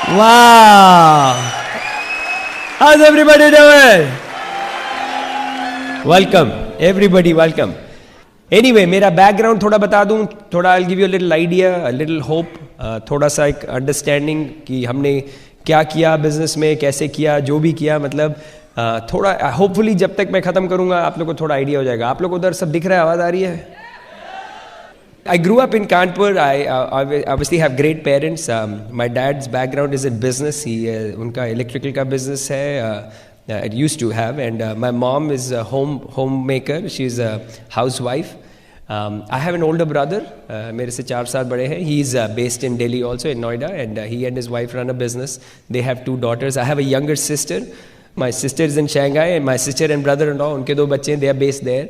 Wow! How's everybody doing? Welcome, everybody, welcome. Anyway, मेरा background थोड़ा बता दूं, थोड़ा I'll give you a little idea, a little hope, थोड़ा सा एक अंडरस्टैंडिंग कि हमने क्या किया बिजनेस में, कैसे किया, जो भी किया, मतलब थोड़ा होपफुली जब तक मैं ख़त्म करूंगा आप लोग को थोड़ा आइडिया हो जाएगा. आप लोग उधर सब दिख रहा है, आवाज़ आ रही है? I grew up in Kanpur. I obviously have great parents. My dad's background is in business. उनका electrical का business है. It used to have, and my mom is a homemaker. She's a housewife. I have an older brother. मेरे से 4 साल बड़े हैं. He is based in Delhi also, in Noida, and he and his wife run a business. They have 2 daughters. I have a younger sister. My sister is in Shanghai, and my sister and brother-in-law, उनके 2 बच्चे हैं. They are based there.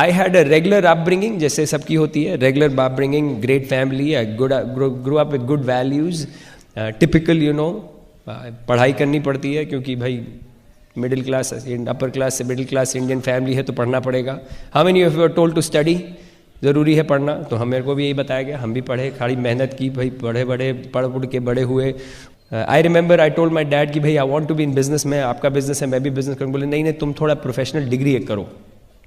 I had a regular upbringing, जैसे सबकी होती है. Regular upbringing, great family. I grew up with good values. Typical, you know, पढ़ाई करनी पड़ती है क्योंकि भाई मिडिल क्लास, अपर क्लास से मिडिल क्लास इंडियन फैमिली है तो पढ़ना पड़ेगा. How many of you are told to study? ज़रूरी है पढ़ना. तो हम मेरे को भी यही बताया गया, हम भी पढ़े, खाली मेहनत की, भाई पढ़ के बड़े हुए. I remember I told my dad कि भाई I want to be in business में, आपका बिजनेस है मैं भी बिजनेस करूँ. बोले नहीं तुम थोड़ा प्रोफेशनल डिग्री एक करो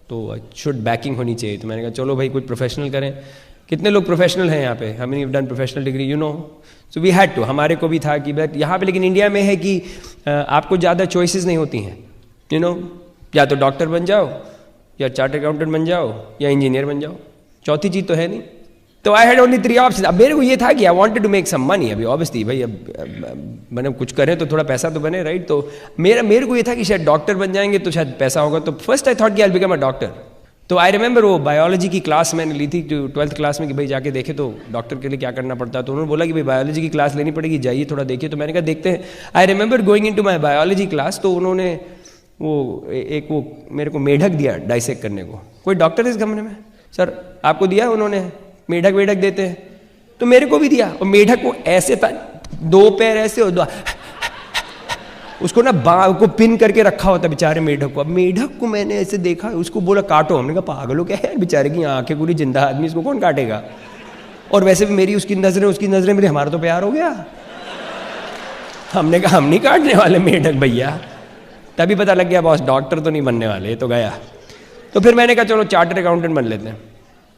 तो शुड बैकिंग होनी चाहिए. तो मैंने कहा चलो भाई कुछ प्रोफेशनल करें. कितने लोग प्रोफेशनल हैं यहाँ पे? How many have done professional degree, you know? So we had to, हमारे को भी था कि बट यहाँ पे, लेकिन इंडिया में है कि आपको ज़्यादा चॉइसेस नहीं होती हैं, यू नो. या तो डॉक्टर बन जाओ, या चार्टर्ड अकाउंटेंट बन जाओ, या इंजीनियर बन जाओ. चौथी चीज़ तो है नहीं. तो आई हैड ओनली 3 ऑप्शन. अब मेरे को ये था कि I wanted to make some money. अभी ऑब्वियसली भाई अब मैंने कुछ करें तो थोड़ा पैसा तो बने, राइट? तो मेरे को ये था कि शायद डॉक्टर बन जाएंगे तो शायद पैसा होगा. तो फर्स्ट आई थॉट कि I will become a doctor. तो आई रिमेंबर वो बायोलॉजी की क्लास मैंने ली थी 12th क्लास में कि भाई जाके देखे तो डॉक्टर के लिए क्या करना पड़ता है. तो उन्होंने बोला कि भाई बायोलॉजी की क्लास लेनी पड़ेगी, जाइए थोड़ा देखिए. तो मैंने कहा देखते हैं. I remember going into my biology class. तो उन्होंने वो मेरे को मेढक दिया डाइसेक्ट करने को. कोई डॉक्टर इस कमरे में? सर आपको दिया उन्होंने? मेढक देते हैं तो मेरे को भी दिया. और मेढक को ऐसे था, 2 पैर ऐसे और उसको ना को पिन करके रखा होता बेचारे मेढक को. अब मेढक को मैंने ऐसे देखा, उसको बोला काटो. हमने कहा पागल हो क्या है बेचारे की आंखें पूरी जिंदा आदमी, इसको कौन काटेगा? और वैसे भी मेरी उसकी नजरें मेरे, हमारा तो प्यार हो गया. हमने कहा हम नहीं काटने वाले मेढक भैया. तभी पता लग गया बॉस डॉक्टर तो नहीं बनने वाले, तो गया. तो फिर मैंने कहा चलो चार्टर्ड अकाउंटेंट बन लेते हैं,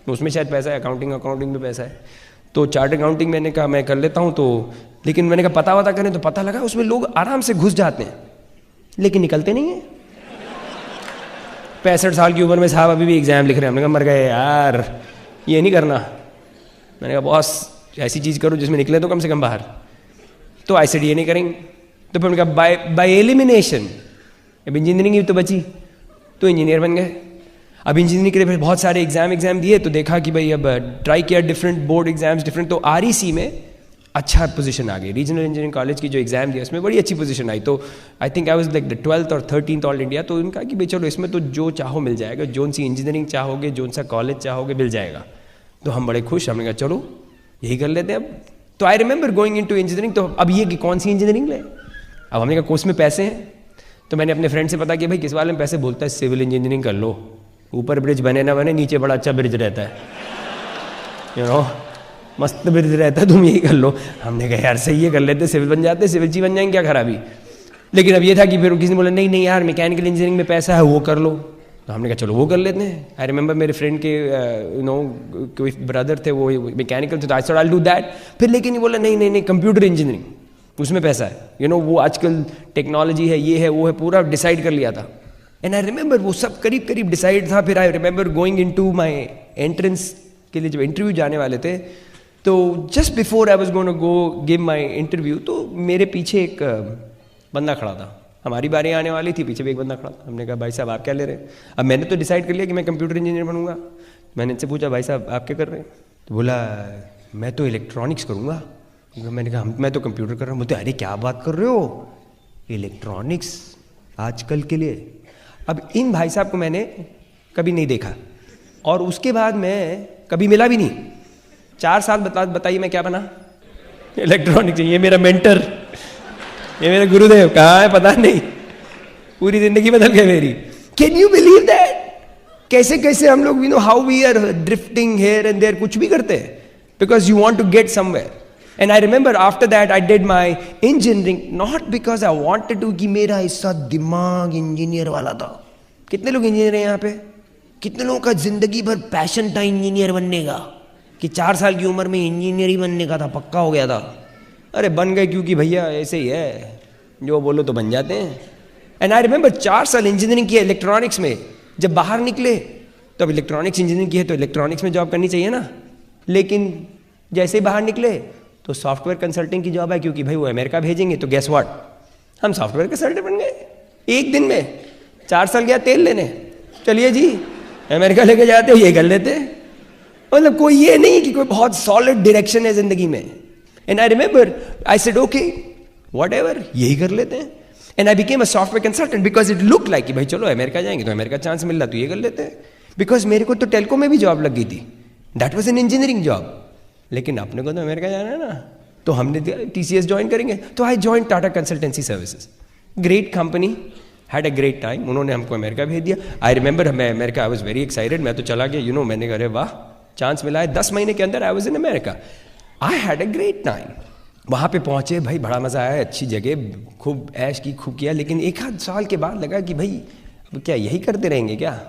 उसमें शायद पैसा है. अकाउंटिंग में पैसा है. तो चार्टर्ड अकाउंटिंग मैंने कहा मैं कर लेता हूँ. तो लेकिन मैंने कहा पता करें तो पता लगा उसमें लोग आराम से घुस जाते हैं लेकिन निकलते नहीं हैं. 65 साल की उम्र में साहब अभी भी एग्जाम लिख रहे हैं. हमने कहा मर गए यार, ये नहीं करना. मैंने कहा बॉस ऐसी चीज़ करो जिसमें निकले तो कम से कम बाहर. तो आई सेड ये नहीं करेंगे. तो फिर मैंने कहा बाय एलिमिनेशन, अब इंजीनियरिंग ही तो बची, तो इंजीनियर बन गए. अब इंजीनियरिंग के लिए फिर बहुत सारे एग्जाम दिए. तो देखा कि भाई अब ट्राई किया डिफरेंट बोर्ड एग्जाम्स डिफरेंट. तो REC में अच्छा पोजीशन आ गई. रीजनल इंजीनियरिंग कॉलेज की जो एग्जाम दिया उसमें बड़ी अच्छी पोजीशन आई. तो I think I was like the 12th और 13th ऑल इंडिया. तो उनका कि भाई चलो इसमें तो जो चाहो मिल जाएगा, जोन सी इंजीनियरिंग चाहोगे, जोन सा कॉलेज चाहोगे मिल जाएगा. तो हम बड़े खुश. हमने कहा चलो यही कर लेते हैं अब. तो I remember going into engineering. तो अब ये कि कौन सी इंजीनियरिंग ले. अब हमने कहा कोर्स में पैसे हैं. तो मैंने अपने फ्रेंड से पता किया भाई किस वाले में पैसे. बोलता है सिविल इंजीनियरिंग कर लो, ऊपर ब्रिज बने ना बने, नीचे बड़ा अच्छा ब्रिज रहता है, यू नो, मस्त ब्रिज रहता है, तुम यही कर लो. हमने कहा यार सही है कर लेते, सिविल बन जाते, सिविल जी बन जाएंगे, क्या खराबी. लेकिन अब ये था कि फिर किसी ने बोला नहीं यार मैकेनिकल इंजीनियरिंग में पैसा है वो कर लो. तो हमने कहा चलो वो कर लेते हैं. आई रिमेंबर मेरे फ्रेंड के यू नो कोई ब्रदर थे वो मैकेनिकल थे, तो I said I will do that. फिर लेकिन ये बोला नहीं कंप्यूटर इंजीनियरिंग उसमें पैसा है, यू नो, वो आजकल टेक्नोलॉजी है, ये है वो है, पूरा डिसाइड कर लिया था. एंड आई रिमेंबर वो सब करीब डिसाइड था. फिर I remember going into my entrance के लिए जब इंटरव्यू जाने वाले थे, तो just before I was going to go give my interview, तो मेरे पीछे एक बंदा खड़ा था. हमारी बारी आने वाली थी, पीछे भी एक बंदा खड़ा था. हमने कहा भाई साहब आप क्या ले रहे हैं? अब मैंने तो डिसाइड कर लिया कि मैं कंप्यूटर इंजीनियर बनूंगा. मैंने इनसे पूछा भाई साहब आप क्या कर रहे हैं? तो बोला मैं तो इलेक्ट्रॉनिक्स करूँगा. मैंने कहा मैं तो कंप्यूटर कर रहा हूँ. बोलते अरे क्या बात कर रहे हो, इलेक्ट्रॉनिक्स आजकल के लिए. अब इन भाई साहब को मैंने कभी नहीं देखा और उसके बाद मैं कभी मिला भी नहीं. 4 साल बताइए मैं क्या बना? इलेक्ट्रॉनिक्स. ये मेरा मेंटर, ये मेरा गुरुदेव कहाँ है पता नहीं, पूरी जिंदगी बदल गई मेरी. Can you believe that? कैसे हम लोग, you know how we are drifting here and there, कुछ भी करते हैं because you want to get somewhere. And I remember after that I did my engineering not because I wanted to कि मेरा ऐसा दिमाग इंजीनियर वाला था. कितने लोग इंजीनियर हैं यहाँ पे? कितने लोगों का जिंदगी भर पैशन था इंजीनियर बनने का, कि 4 साल की उम्र में इंजीनियर ही बनने का था, पक्का हो गया था. अरे बन गए क्योंकि भैया ऐसे ही है, जो बोलो तो बन जाते हैं. एंड आई रिमेंबर 4 साल इंजीनियरिंग किया इलेक्ट्रॉनिक्स में. जब बाहर निकले तो अब इलेक्ट्रॉनिक्स इंजीनियरिंग की है तो इलेक्ट्रॉनिक्स में जॉब करनी चाहिए ना. लेकिन जैसे ही बाहर निकले तो सॉफ्टवेयर कंसल्टिंग की जॉब है, क्योंकि भाई वो अमेरिका भेजेंगे. तो गेस व्हाट, हम सॉफ्टवेयर कंसल्टेंट बन गए एक दिन में. 4 साल गया तेल लेने, चलिए जी अमेरिका लेके जाते हो, ये कर लेते. मतलब कोई ये नहीं कि कोई बहुत सॉलिड डायरेक्शन है जिंदगी में. And I remember I said okay whatever, यही कर लेते हैं. And I became a software consultant because it look like कि भाई चलो अमेरिका जाएंगे तो अमेरिका चांस मिल रहा तो ये कर लेते हैं. बिकॉज मेरे को तो टेलको में भी जॉब लग गई थी, that was an engineering job. लेकिन अपने को तो अमेरिका जाना है ना, तो हमने TCS ज्वाइन करेंगे. तो I join Tata consultancy services, great company, had a great time. उन्होंने हमको अमेरिका भेज दिया. आई रिमेंबर मैं America, I was very excited. मैं तो चला गया, मैंने कहा वाह चांस मिला है. 10 महीने के अंदर I was in America. I had a great time. वहाँ पे पहुँचे भाई, बड़ा मज़ा आया, अच्छी जगह, खूब ऐश की, खूब किया. लेकिन 1 साल के बाद लगा कि भाई अब क्या यही करते रहेंगे क्या,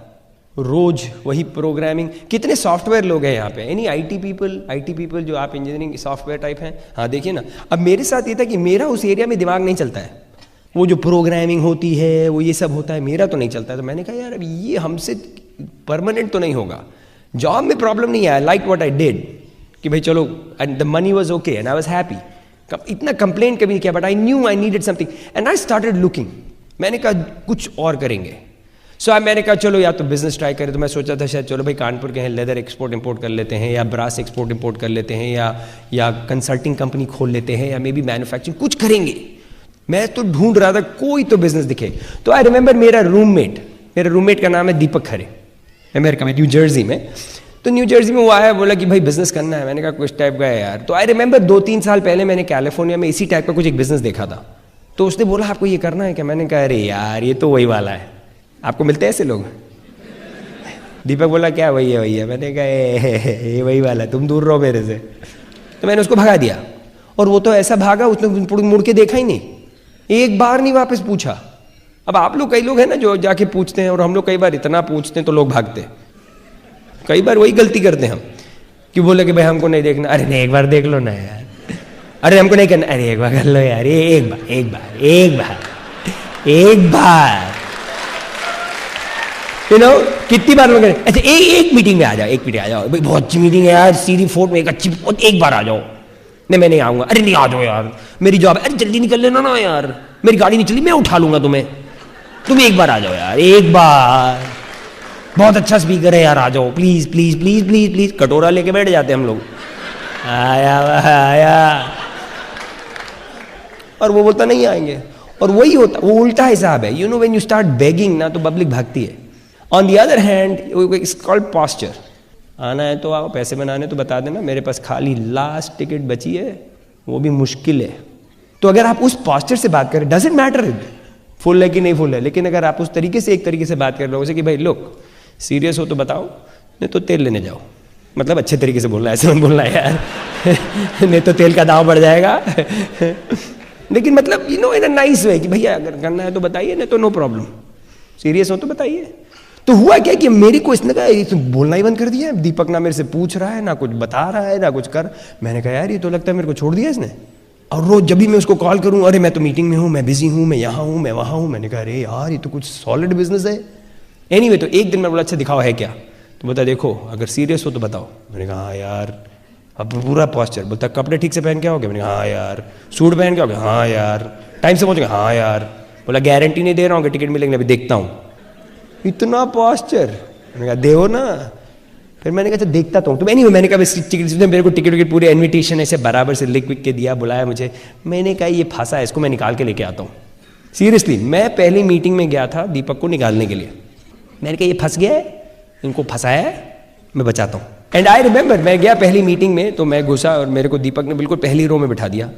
रोज वही प्रोग्रामिंग. कितने सॉफ्टवेयर लोग हैं यहाँ पे? एनी IT पीपल जो आप इंजीनियरिंग सॉफ्टवेयर टाइप हैं? हाँ देखिए ना. अब मेरे साथ ये था कि मेरा उस एरिया में दिमाग नहीं चलता है. वो जो प्रोग्रामिंग होती है वो ये सब होता है, मेरा तो नहीं चलता है. तो मैंने कहा यार अब ये हमसे परमानेंट तो नहीं होगा. जॉब में प्रॉब्लम नहीं आया, लाइक व्हाट आई डिड, कि भाई चलो, and the money was okay and I was happy. इतना कंप्लेंट कभी नहीं किया, but I knew I needed something and I started looking. मैंने कहा कुछ और करेंगे. सो मैंने कहा चलो या तो बिजनेस ट्राई करें. तो मैं सोचा था शायद चलो भाई कानपुर के हैं, लेदर एक्सपोर्ट इंपोर्ट कर लेते हैं, या ब्रास एक्सपोर्ट इंपोर्ट कर लेते हैं, या कंसल्टिंग कंपनी खोल लेते हैं, या मे बी मैन्युफैक्चरिंग कुछ करेंगे. मैं तो ढूंढ रहा था कोई तो बिजनेस दिखे. तो आई रिमेंबर मेरा रूममेट का नाम है दीपक खरे, अमेरिका में, न्यू जर्सी में. तो न्यू जर्सी में वो आया, बोला कि भाई बिजनेस करना है. मैंने कहा कुछ टाइप का है यार. तो आई रिमेंबर 2-3 साल पहले मैंने कैलिफोर्निया में इसी टाइप का कुछ एक बिजनेस देखा था. तो उसने बोला आपको ये करना है क्या? मैंने कहा अरे यार ये तो वही वाला है. आपको मिलते हैं ऐसे लोग? दीपक बोला क्या वही है. मैंने कहा ये वही वाला है, तुम दूर रहो मेरे से. तो मैंने उसको भगा दिया. और वो तो ऐसा भागा, उसने मुड़ के देखा ही नहीं, एक बार नहीं वापस पूछा. अब आप लोग, कई लोग हैं ना जो जाके पूछते हैं, और हम लोग कई बार इतना पूछते हैं तो लोग भागते हैं. कई बार वही गलती करते हैं हम, कि बोले कि भाई हमको नहीं देखना. अरे नहीं एक बार देख लो ना यार. अरे हमको नहीं करना. अरे एक बार कर लो यार, एक बार कितनी बार लोग. अच्छा एक मीटिंग में आ जाओ, भाई बहुत अच्छी मीटिंग है यार, सीरी फोर्ट में, एक अच्छी, एक बार आ जाओ. नहीं मैं नहीं आऊंगा. अरे नहीं आ जाओ यार, मेरी जॉब है. अरे जल्दी निकल लेना ना यार, मेरी गाड़ी नहीं चली, मैं उठा लूंगा तुम्हें. तुम एक बार आ जाओ यार, एक बार, बहुत अच्छा स्पीकर है यार, आ जाओ please please please please please. कटोरा लेके बैठ जाते हम लोग, आया. और वो बोलता नहीं आएंगे. और वही होता, वो उल्टा हिसाब है. व्हेन यू स्टार्ट बेगिंग ना, तो पब्लिक भागती है. On the other hand it's called posture. आना है तो आओ, पैसे बनाने तो बता देना, मेरे पास खाली लास्ट टिकट बची है, वो भी मुश्किल है. तो अगर आप उस पॉस्चर से बात करें, डजंट मैटर फुल है कि नहीं फुल है, लेकिन अगर आप उस तरीके से, एक तरीके से बात कर रहे हो, जैसे कि भाई लुक सीरियस हो तो बताओ, नहीं तो तेल लेने जाओ. मतलब अच्छे तरीके से बोलना है, ऐसे मत बोलना है यार. नहीं तो तेल का दाम बढ़ जाएगा. लेकिन मतलब इन अ नाइस वे, कि भैया अगर करना है तो बताइए, नहीं तो नो प्रॉब्लम. सीरियस हो तो बताइए. तो हुआ क्या कि मेरे को इसने कहा ये बोलना ही बंद कर दिया. दीपक ना मेरे से पूछ रहा है, ना कुछ बता रहा है, ना कुछ कर. मैंने कहा यार ये तो लगता है मेरे को छोड़ दिया इसने. और रोज जब भी मैं उसको कॉल करूं, अरे मैं तो मीटिंग में हूं, मैं बिजी हूं, मैं यहाँ हूं, मैं वहाँ हूं. मैंने कहा अरे यार ये तो कुछ सॉलिड बिजनेस है. एनीवे, तो एक दिन मैं बोला अच्छा दिखाओ है क्या. तो बोलता देखो अगर सीरियस हो तो बताओ. मैंने कहा हाँ यार. अब पूरा पॉस्चर. बोलता कपड़े ठीक से पहन के आओगे? मैंने कहा हाँ यार. सूट पहन के आओगे? हाँ यार. टाइम से पहुँचोगे? हाँ यार. बोला गारंटी नहीं दे रहा हूँ कि टिकट मिलेंगे, अभी देखता हूँ. इतना पॉस्चर. मैंने कहा देहो ना. फिर मैंने कहा देखता तो हूँ. तो एनीवे मैंने कहा मेरे को टिकट पूरे इन्विटेशन ऐसे बराबर से लिख के दिया, बुलाया मुझे. मैंने कहा ये फंसा है, इसको मैं निकाल के लेके आता हूँ. सीरियसली मैं पहली मीटिंग में गया था दीपक को निकालने के लिए. मैंने कहा ये फंस गया है, इनको फंसाया है, मैं बचाता हूँ. एंड आई रिमेंबर मैं गया पहली मीटिंग में, तो मैं घुसा और मेरे को दीपक ने बिल्कुल पहली रो में बिठा दिया.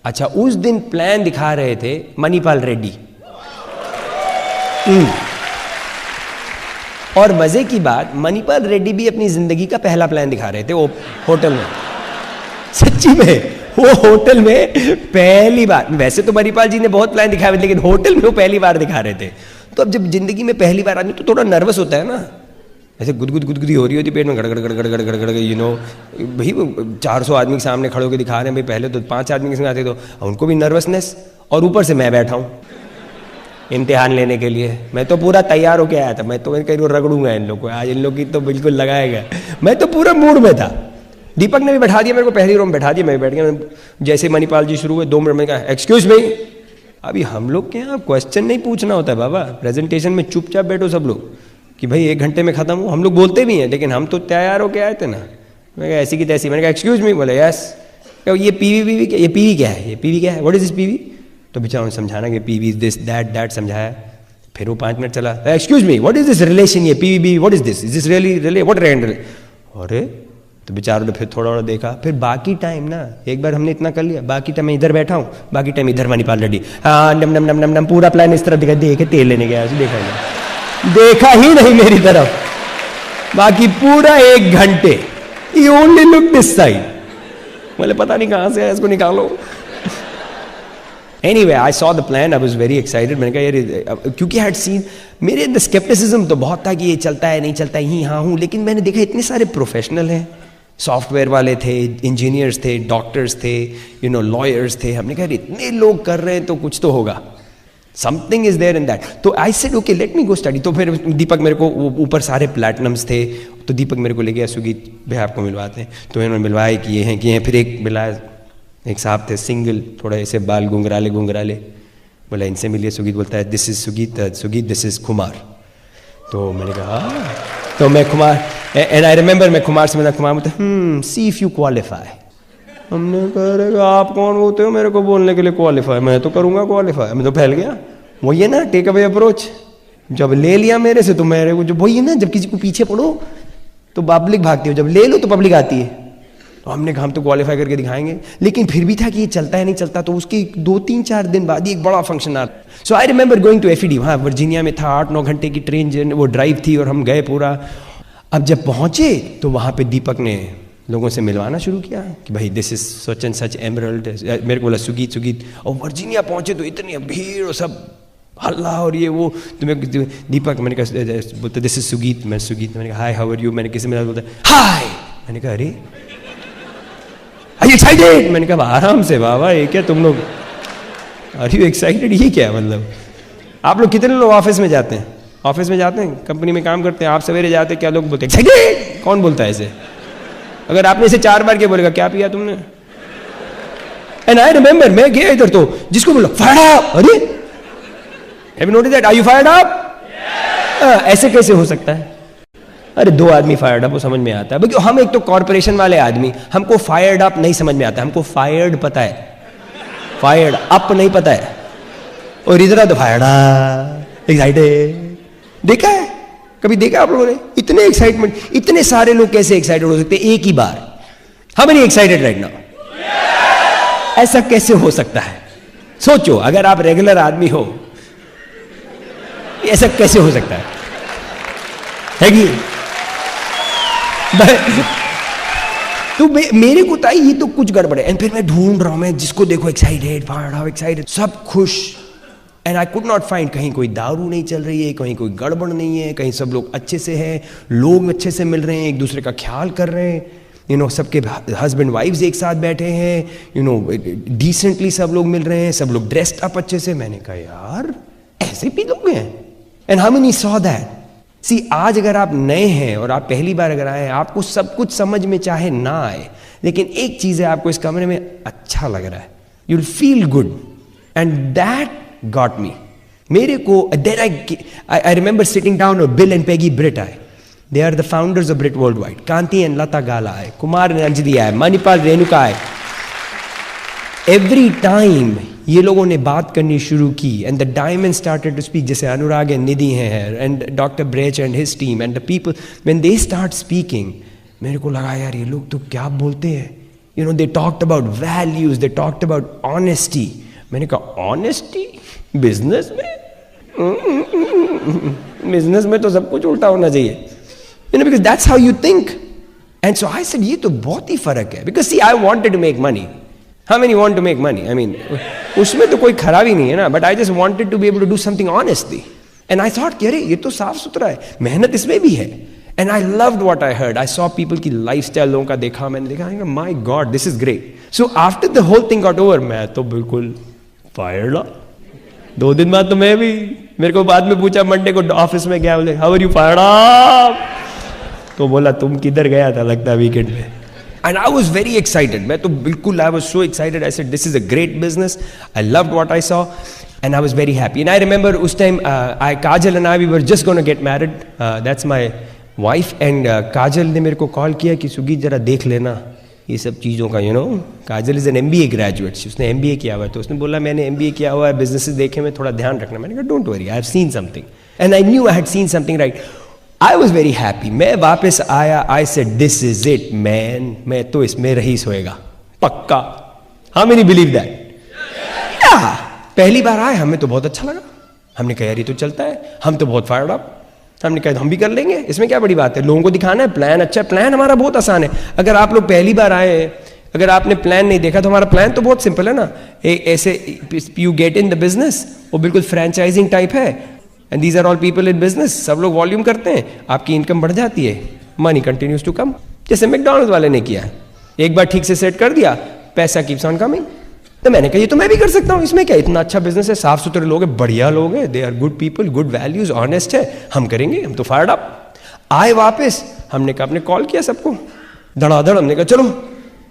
अच्छा उस दिन प्लान दिखा रहे थे मणिपाल रेड्डी. और मजे की बात, मणिपाल रेड्डी भी अपनी जिंदगी का पहला प्लान दिखा रहे थे वो होटल में. सच्ची में वो होटल में पहली बार, वैसे तो मणिपाल जी ने बहुत प्लान दिखाए लेकिन होटल में वो पहली बार दिखा रहे थे। तो अब जब जिंदगी में पहली बार आदमी तो थोड़ा नर्वस होता है ना, ऐसे गुदगुदी हो रही होती पेट में, गड़गड़ गड़गड़ गड़गड़ गड़गड़, यू नो भाई 400 आदमी के सामने खड़े होकर दिखा रहे हैं भाई, पहले तो 5 आदमी के सामने आते तो उनको भी नर्वसनेस, और ऊपर से मैं बैठा हूँ इम्तिहान लेने के लिए। मैं तो पूरा तैयार होके आया था, मैं तो कहीं रगड़ूंगा इन लोग को, आज इन लोग की तो बिल्कुल लगाएगा, मैं तो पूरा मूड में था। दीपक ने भी बैठा दिया मेरे को, पहली रो में बैठा दिया, मैं बैठ गया। जैसे मणिपाल जी शुरू हुए 2 मिनट में कहा एक्सक्यूज मी। अभी हम लोग के यहाँ क्वेश्चन नहीं पूछना होता है बाबा, प्रेजेंटेशन में चुपचाप बैठो सब लोग कि भाई 1 घंटे में खत्म हो। हम लोग बोलते भी हैं लेकिन हम तो तैयार होके आए थे ना। मैं कहा ऐसी की तैसी, मैंने कहा एक्सक्यूज मी, बोले यस। ये पीवी क्या, ये पीवी क्या है, ये पीवी क्या है, व्हाट इज दिस पीवी। तो बेचारा समझाना कि पीवी इज दिस दैट समझाया। फिर वो 5 मिनट चला, excuse me what is this relation, ये PV what is this really relay what Randall. अरे तो बेचारों ने फिर थोड़ा देखा। फिर बाकी टाइम ना, एक बार हमने इतना कर लिया, बाकी टाइम मैं इधर बैठा हूँ, बाकी टाइम इधर मणिपाल रेड्डी, हाँ नम नम नम नम नम, पूरा प्लान इस तरफ दिखा, देखे तेल लेने गया, देखा ही नहीं मेरी तरफ। बाकी पूरा 1 घंटे he only looked this side, बोले पता नहीं कहाँ से है, इसको निकालो। Anyway, I saw the plan, I was very excited। मैंने कहा यार, क्योंकि I had seen, मेरे अंदर स्केप्टिसिज्म तो बहुत था कि ये चलता है नहीं चलता है, ही हाँ हूँ, लेकिन मैंने देखा इतने सारे प्रोफेशनल हैं, सॉफ्टवेयर वाले थे, इंजीनियर्स थे, डॉक्टर्स थे, यू नो लॉयर्स थे। हमने कहा इतने लोग कर रहे हैं तो कुछ तो होगा, something is there in that. तो I said okay let me go study. तो फिर दीपक मेरे को, ऊपर सारे प्लैटिनम्स थे, तो दीपक मेरे को ले गया, सुगीत भाई आपको मिलवाते हैं। तो इन्होंने मिलवाए कि ये हैं। फिर एक मिलाया, एक साहब थे सिंगल, थोड़ा ऐसे बाल घुंघराले, बोला इनसे मिलिए। सुगीत बोलता है this is Sugeet this is Kumar. तो मैंने कहा तो मैं कुमार, एंड आई रिमेंबर मैं कुमार से मिला। कुमार बोलता सी इफ यू क्वालिफाई। हमने कहा आप कौन होते हो मेरे को बोलने के लिए क्वालिफाई, मैं तो करूँगा क्वालिफाई। मैं तो फैल गया। वही है ना टेक अवे अप्रोच, जब ले लिया मेरे से तो मेरे को, जो वही है ना जब किसी को पीछे पड़ो तो पब्लिक भागती हो, जब ले लो तो पब्लिक आती है। तो हमने कहा हम तो क्वालिफाई करके दिखाएंगे, लेकिन फिर भी था कि ये चलता है नहीं चलता। तो उसके 2-3-4 दिन बाद ही एक बड़ा फंक्शन आ। So I remember going to FED, वहाँ वर्जीनिया में था, 8-9 घंटे की ट्रेन वो ड्राइव थी और हम गए पूरा। अब जब पहुँचे तो वहाँ पे दीपक ने लोगों से मिलवाना शुरू किया कि भाई this is such and such emerald. मेरे को बोला सुगीत। और वर्जीनिया पहुँचे तो इतनी भीड़ और सब हल्ला और ये वो। तो मैं दीपक, मैंने कहा बोलते दिस इज सुगीत। मैंने कहा हाय हाउ आर यू। मैंने किसी में बोलता हाय। मैंने कहा अरे आर यू एक्साइटेड। मैंने कहा आराम से बाबा, ये क्या तुम लोग, आर यू एक्साइटेड, ये क्या मतलब। आप लोग कितने लोग ऑफिस में जाते हैं, कंपनी में काम करते हैं, आप सवेरे जाते हैं, क्या लोग बोलते हैं एक्साइटेड। कौन बोलता है ऐसे। अगर आपने इसे 4 बार क्या बोलेगा क्या पिया तुमने। एंड आई रिमेंबर मैं गया इधर, तो जिसको बोला फायर्ड अप, अरे have you notice that, are you fired up. ऐसे कैसे हो सकता है। अरे 2 आदमी फायर्ड अप वो समझ में आता है, क्योंकि हम एक तो कॉर्पोरेशन वाले आदमी, हमको फायर्ड अप नहीं समझ में आता, हमको फायर्ड पता है, फायर्ड अप नहीं पता है। और इधर तो फायर्ड अप एक्साइटेड। देखा है कभी, देखा आप लोगों ने इतने एक्साइटमेंट, इतने सारे लोग कैसे एक्साइटेड हो सकते हैं एक ही बार। How many excited right now. ऐसा कैसे हो सकता है। सोचो अगर आप रेगुलर आदमी हो, ऐसा कैसे हो सकता है कि तो मेरे को ताई ये तो कुछ गड़बड़ है। एंड फिर मैं ढूंढ रहा हूं, मैं जिसको देखो एक्साइटेड, फायर्ड एक्साइटेड, सब खुश। And I could not find, कहीं कोई दारू नहीं चल रही है, कहीं कोई गड़बड़ नहीं है, कहीं सब लोग अच्छे से हैं, लोग अच्छे से मिल रहे हैं, एक दूसरे का ख्याल कर रहे हैं, यू नो सबके हस्बैंड वाइफ्स एक साथ बैठे हैं, यू नो डिसेंटली सब लोग मिल रहे हैं, सब लोग ड्रेस्ड अप अच्छे से। मैंने कहा यार ऐसे भी लोग हैं। And how many saw that. See आज अगर आप नए हैं और आप पहली बार अगर आए, आपको सब कुछ समझ में चाहे ना आए, लेकिन एक चीज है आपको इस कमरे में अच्छा लग रहा है, you will feel good. And that got me. मेरे को then I remember sitting down और बिल एंड पेगी ब्रिट आए, they are the founders of Britt Worldwide. Kanti and Lata Gala आए, कुमार एंड अंजलि आए, मणिपाल रेणुका आए। एवरी टाइम ये लोगों ने बात करनी शुरू की and the diamond started to speak, जैसे अनुराग एंड निधि हैं and doctor Brech and his team and the people, when they start speaking, मेरे को लगा यार ये लोग तो क्या बोलते हैं। You know they talked about values, they talked about honesty. मैंने कहा ऑनेस्टी बिजनेस में, बिजनेस में तो सब कुछ उल्टा होना चाहिए, you know, because that's how you think. And so I said ये तो बहुत ही फर्क है, because see I wanted to make money. How many want to make money? I mean, उसमें तो कोई खराबी नहीं है ना, but I just wanted to be able to do something honestly. And I thought कि अरे ये तो साफ सुथरा है, मेहनत इसमें भी है. And I loved what I heard. I saw people की lifestyle लोगों का देखा, मैंने देखा, my God, this is great. So after the whole thing got over, मैं तो बिल्कुल fired up. 2 दिन बाद तो मैं भी, मेरे को बाद में पूछा मंडे को ऑफिस में गया, बोले how are you fired up? तो बोला तुम किधर गया था लगता है वीकेंड में. And I was very excited. मैं तो बिल्कुल, I was so excited. I said, this is a great business. I loved what I saw. And I was very happy. And I remember उस time, Kajal and I, we were just going to get married. That's my wife. And Kajal ने मेरे को call किया कि Swiggy जरा देख लेना ये सब चीज़ों का, you know. Kajal is an MBA graduate. उसने MBA किया हुआ है. तो उसने बोला मैंने MBA किया हुआ है, businesses देखे में थोड़ा ध्यान रखना. मैंने कहा don't worry, I have seen something. And I knew I had seen something right. I was very happy. मैं वापस आया. I said, this is it, man. मैं तो इसमें रईस होएगा पक्का. How many believe that? Yeah. पहली बार आए, हमें तो बहुत अच्छा लगा. हमने कहा यार ये तो चलता है, हम तो बहुत फायर्ड अप. हमने कहा हम भी कर लेंगे, इसमें क्या बड़ी बात है. लोगों को दिखाना है प्लान अच्छा है. प्लान हमारा बहुत आसान है. अगर आप लोग पहली बार आए, अगर आपने प्लान नहीं देखा तो हमारा प्लान तो बहुत सिंपल है ना. ऐसे you get in the business, वो बिल्कुल फ्रेंचाइजिंग टाइप है. And these are all people in business. सब लोग वॉल्यूम करते हैं, आपकी इनकम बढ़ जाती है, मनी कंटिन्यूज टू कम. जैसे मैकडॉनल्ड्स वाले ने किया है, एक बार ठीक से सेट कर दिया, पैसा कीप्स ऑन कमिंग. तो मैंने कहा ये तो मैं भी कर सकता हूँ, इसमें क्या, इतना अच्छा बिजनेस है, साफ सुथरे लोग हैं, बढ़िया लोग हैं, they are good people, good values, honest है, हम करेंगे. हम तो फायर्ड अप आए वापस. हमने कहा, आपने कॉल किया सबको धड़ाधड़. हमने कहा चलो,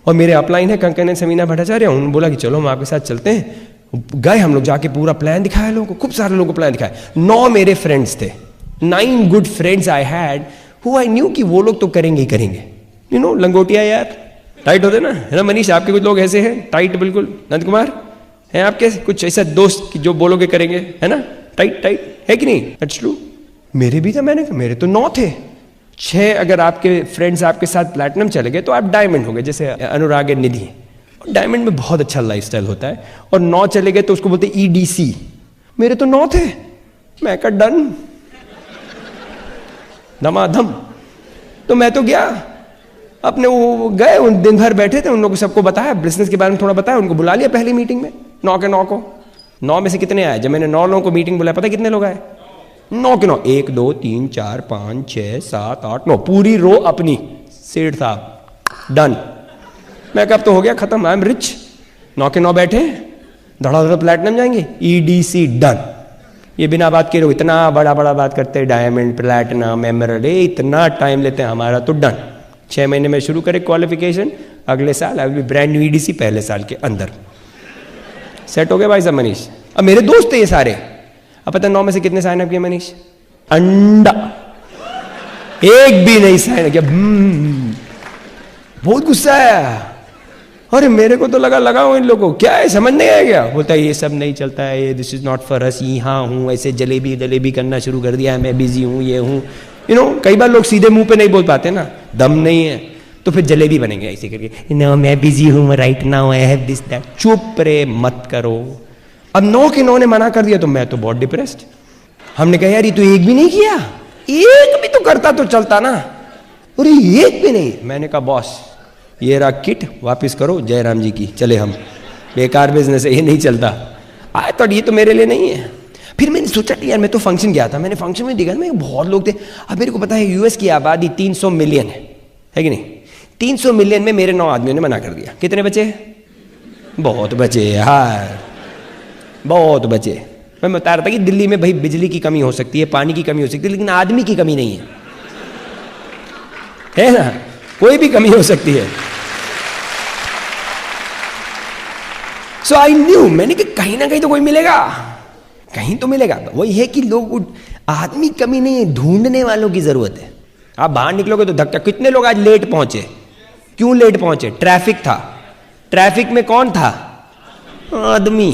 और मेरे अपलाइन है कंकन एंड समीना भट्टाचार्य, उन्होंने बोला कि चलो हम आपके साथ चलते हैं. गए हम लोग, जाके पूरा प्लान दिखाया लोगों को, खूब सारे लोगों को प्लान दिखाया. 9 मेरे फ्रेंड्स थे, 9 good friends I had who I knew कि वो लोग तो करेंगे ही करेंगे. यू नो लंगोटिया यार, टाइट होते ना, है ना मनीष. आपके कुछ लोग ऐसे हैं टाइट बिल्कुल. नंद कुमार हैं आपके कुछ ऐसा दोस्त जो बोलोगे करेंगे, है ना, टाइट टाइट है कि नहीं. That's true. मेरे भी था. मैंने कहा मेरे तो 9 थे. 6 अगर आपके फ्रेंड्स आपके साथ प्लैटिनम चले गए तो आप डायमंड हो गए, जैसे अनुराग एंड निधि. डायमंड में बहुत अच्छा लाइफस्टाइल होता है. और 9 चले गए तो उसको बोलते EDC. मेरे तो 9 थे. मैं कहा डन, धमाधम. तो मैं तो गया अपने, वो गए, उन दिन भर बैठे थे, उन लोगों को सबको बताया, बिजनेस के बारे में थोड़ा बताया, उनको बुला लिया पहली मीटिंग में. 9 के 9 को. 9 में से कितने आए? जब मैंने 9 लोगों को मीटिंग बुलाया, पता कितने लोग आए? 9 के 9. 1 2 3 4 5 6 7 8 9, पूरी रो अपनी. सेठ साहब डन. मैं कब तो हो गया खत्म, आई एम रिच. 9 के 9 बैठे, धड़ाधड़ प्लैटिनम जाएंगे, EDC डन. ये बिना बात के लोग इतना बड़ा बड़ा बात करते हैं, डायमंड प्लैटिनम एमरल्ड, इतना टाइम लेते हैं. हमारा तो डन. 6 महीने में शुरू करें क्वालिफिकेशन, अगले साल I will be brand new EDC, पहले साल के अंदर. सेट हो गया भाई साहब मनीष. अब मेरे दोस्त थे ये सारे. अब पता 9 में से कितने साइन अप किए मनीष? अंडा. एक भी नहीं साइन किया. बहुत गुस्सा आया. अरे मेरे को तो लगा हूं इन लोगों को, क्या है समझ नहीं आया क्या? बोलता है ये सब नहीं चलता है, ये this is not for us. यहाँ हूँ ऐसे जलेबी करना शुरू कर दिया है, मैं बिजी हूँ, ये हूँ. यू नो कई बार लोग सीधे मुंह पे नहीं बोल पाते ना, दम नहीं है, तो फिर जलेबी बनेंगे ऐसे करके. नो मैं बिजी हूँ right now, I have this that. चुप रे मत करो. अब 9 के 9 ने मना कर दिया तो मैं तो बहुत डिप्रेस्ड. हमने कहा यार ये तो एक भी नहीं किया, एक भी तो करता तो चलता ना. अरे एक भी नहीं. मैंने कहा बॉस ये रहा किट, वापिस करो जयराम जी की, चले हम. बेकार बिजनेस है, ये नहीं चलता. आई थॉट ये तो मेरे लिए नहीं है. फिर मैंने सोचा यार, मैं तो फंक्शन गया था, मैंने फंक्शन में देखा मैं बहुत लोग थे. अब मेरे को पता है यूएस की आबादी 300 मिलियन है कि नहीं. 300 मिलियन में मेरे 9 आदमियों ने मना कर दिया. कितने बचे? बहुत बचे यार, बहुत बचे. मैं बता रहा था कि दिल्ली में भाई बिजली की कमी हो सकती है, पानी की कमी हो सकती है, लेकिन आदमी की कमी नहीं है ना. कोई भी कमी हो सकती है. सो आई न्यू, मैंने कि कहीं ना कहीं तो कोई मिलेगा, कहीं तो मिलेगा. वही है कि लोग, आदमी कमी नहीं है, ढूंढने वालों की जरूरत है. आप बाहर निकलोगे तो धक्का. कितने लोग आज लेट पहुंचे? क्यों लेट पहुंचे? ट्रैफिक था. ट्रैफिक में कौन था? आदमी.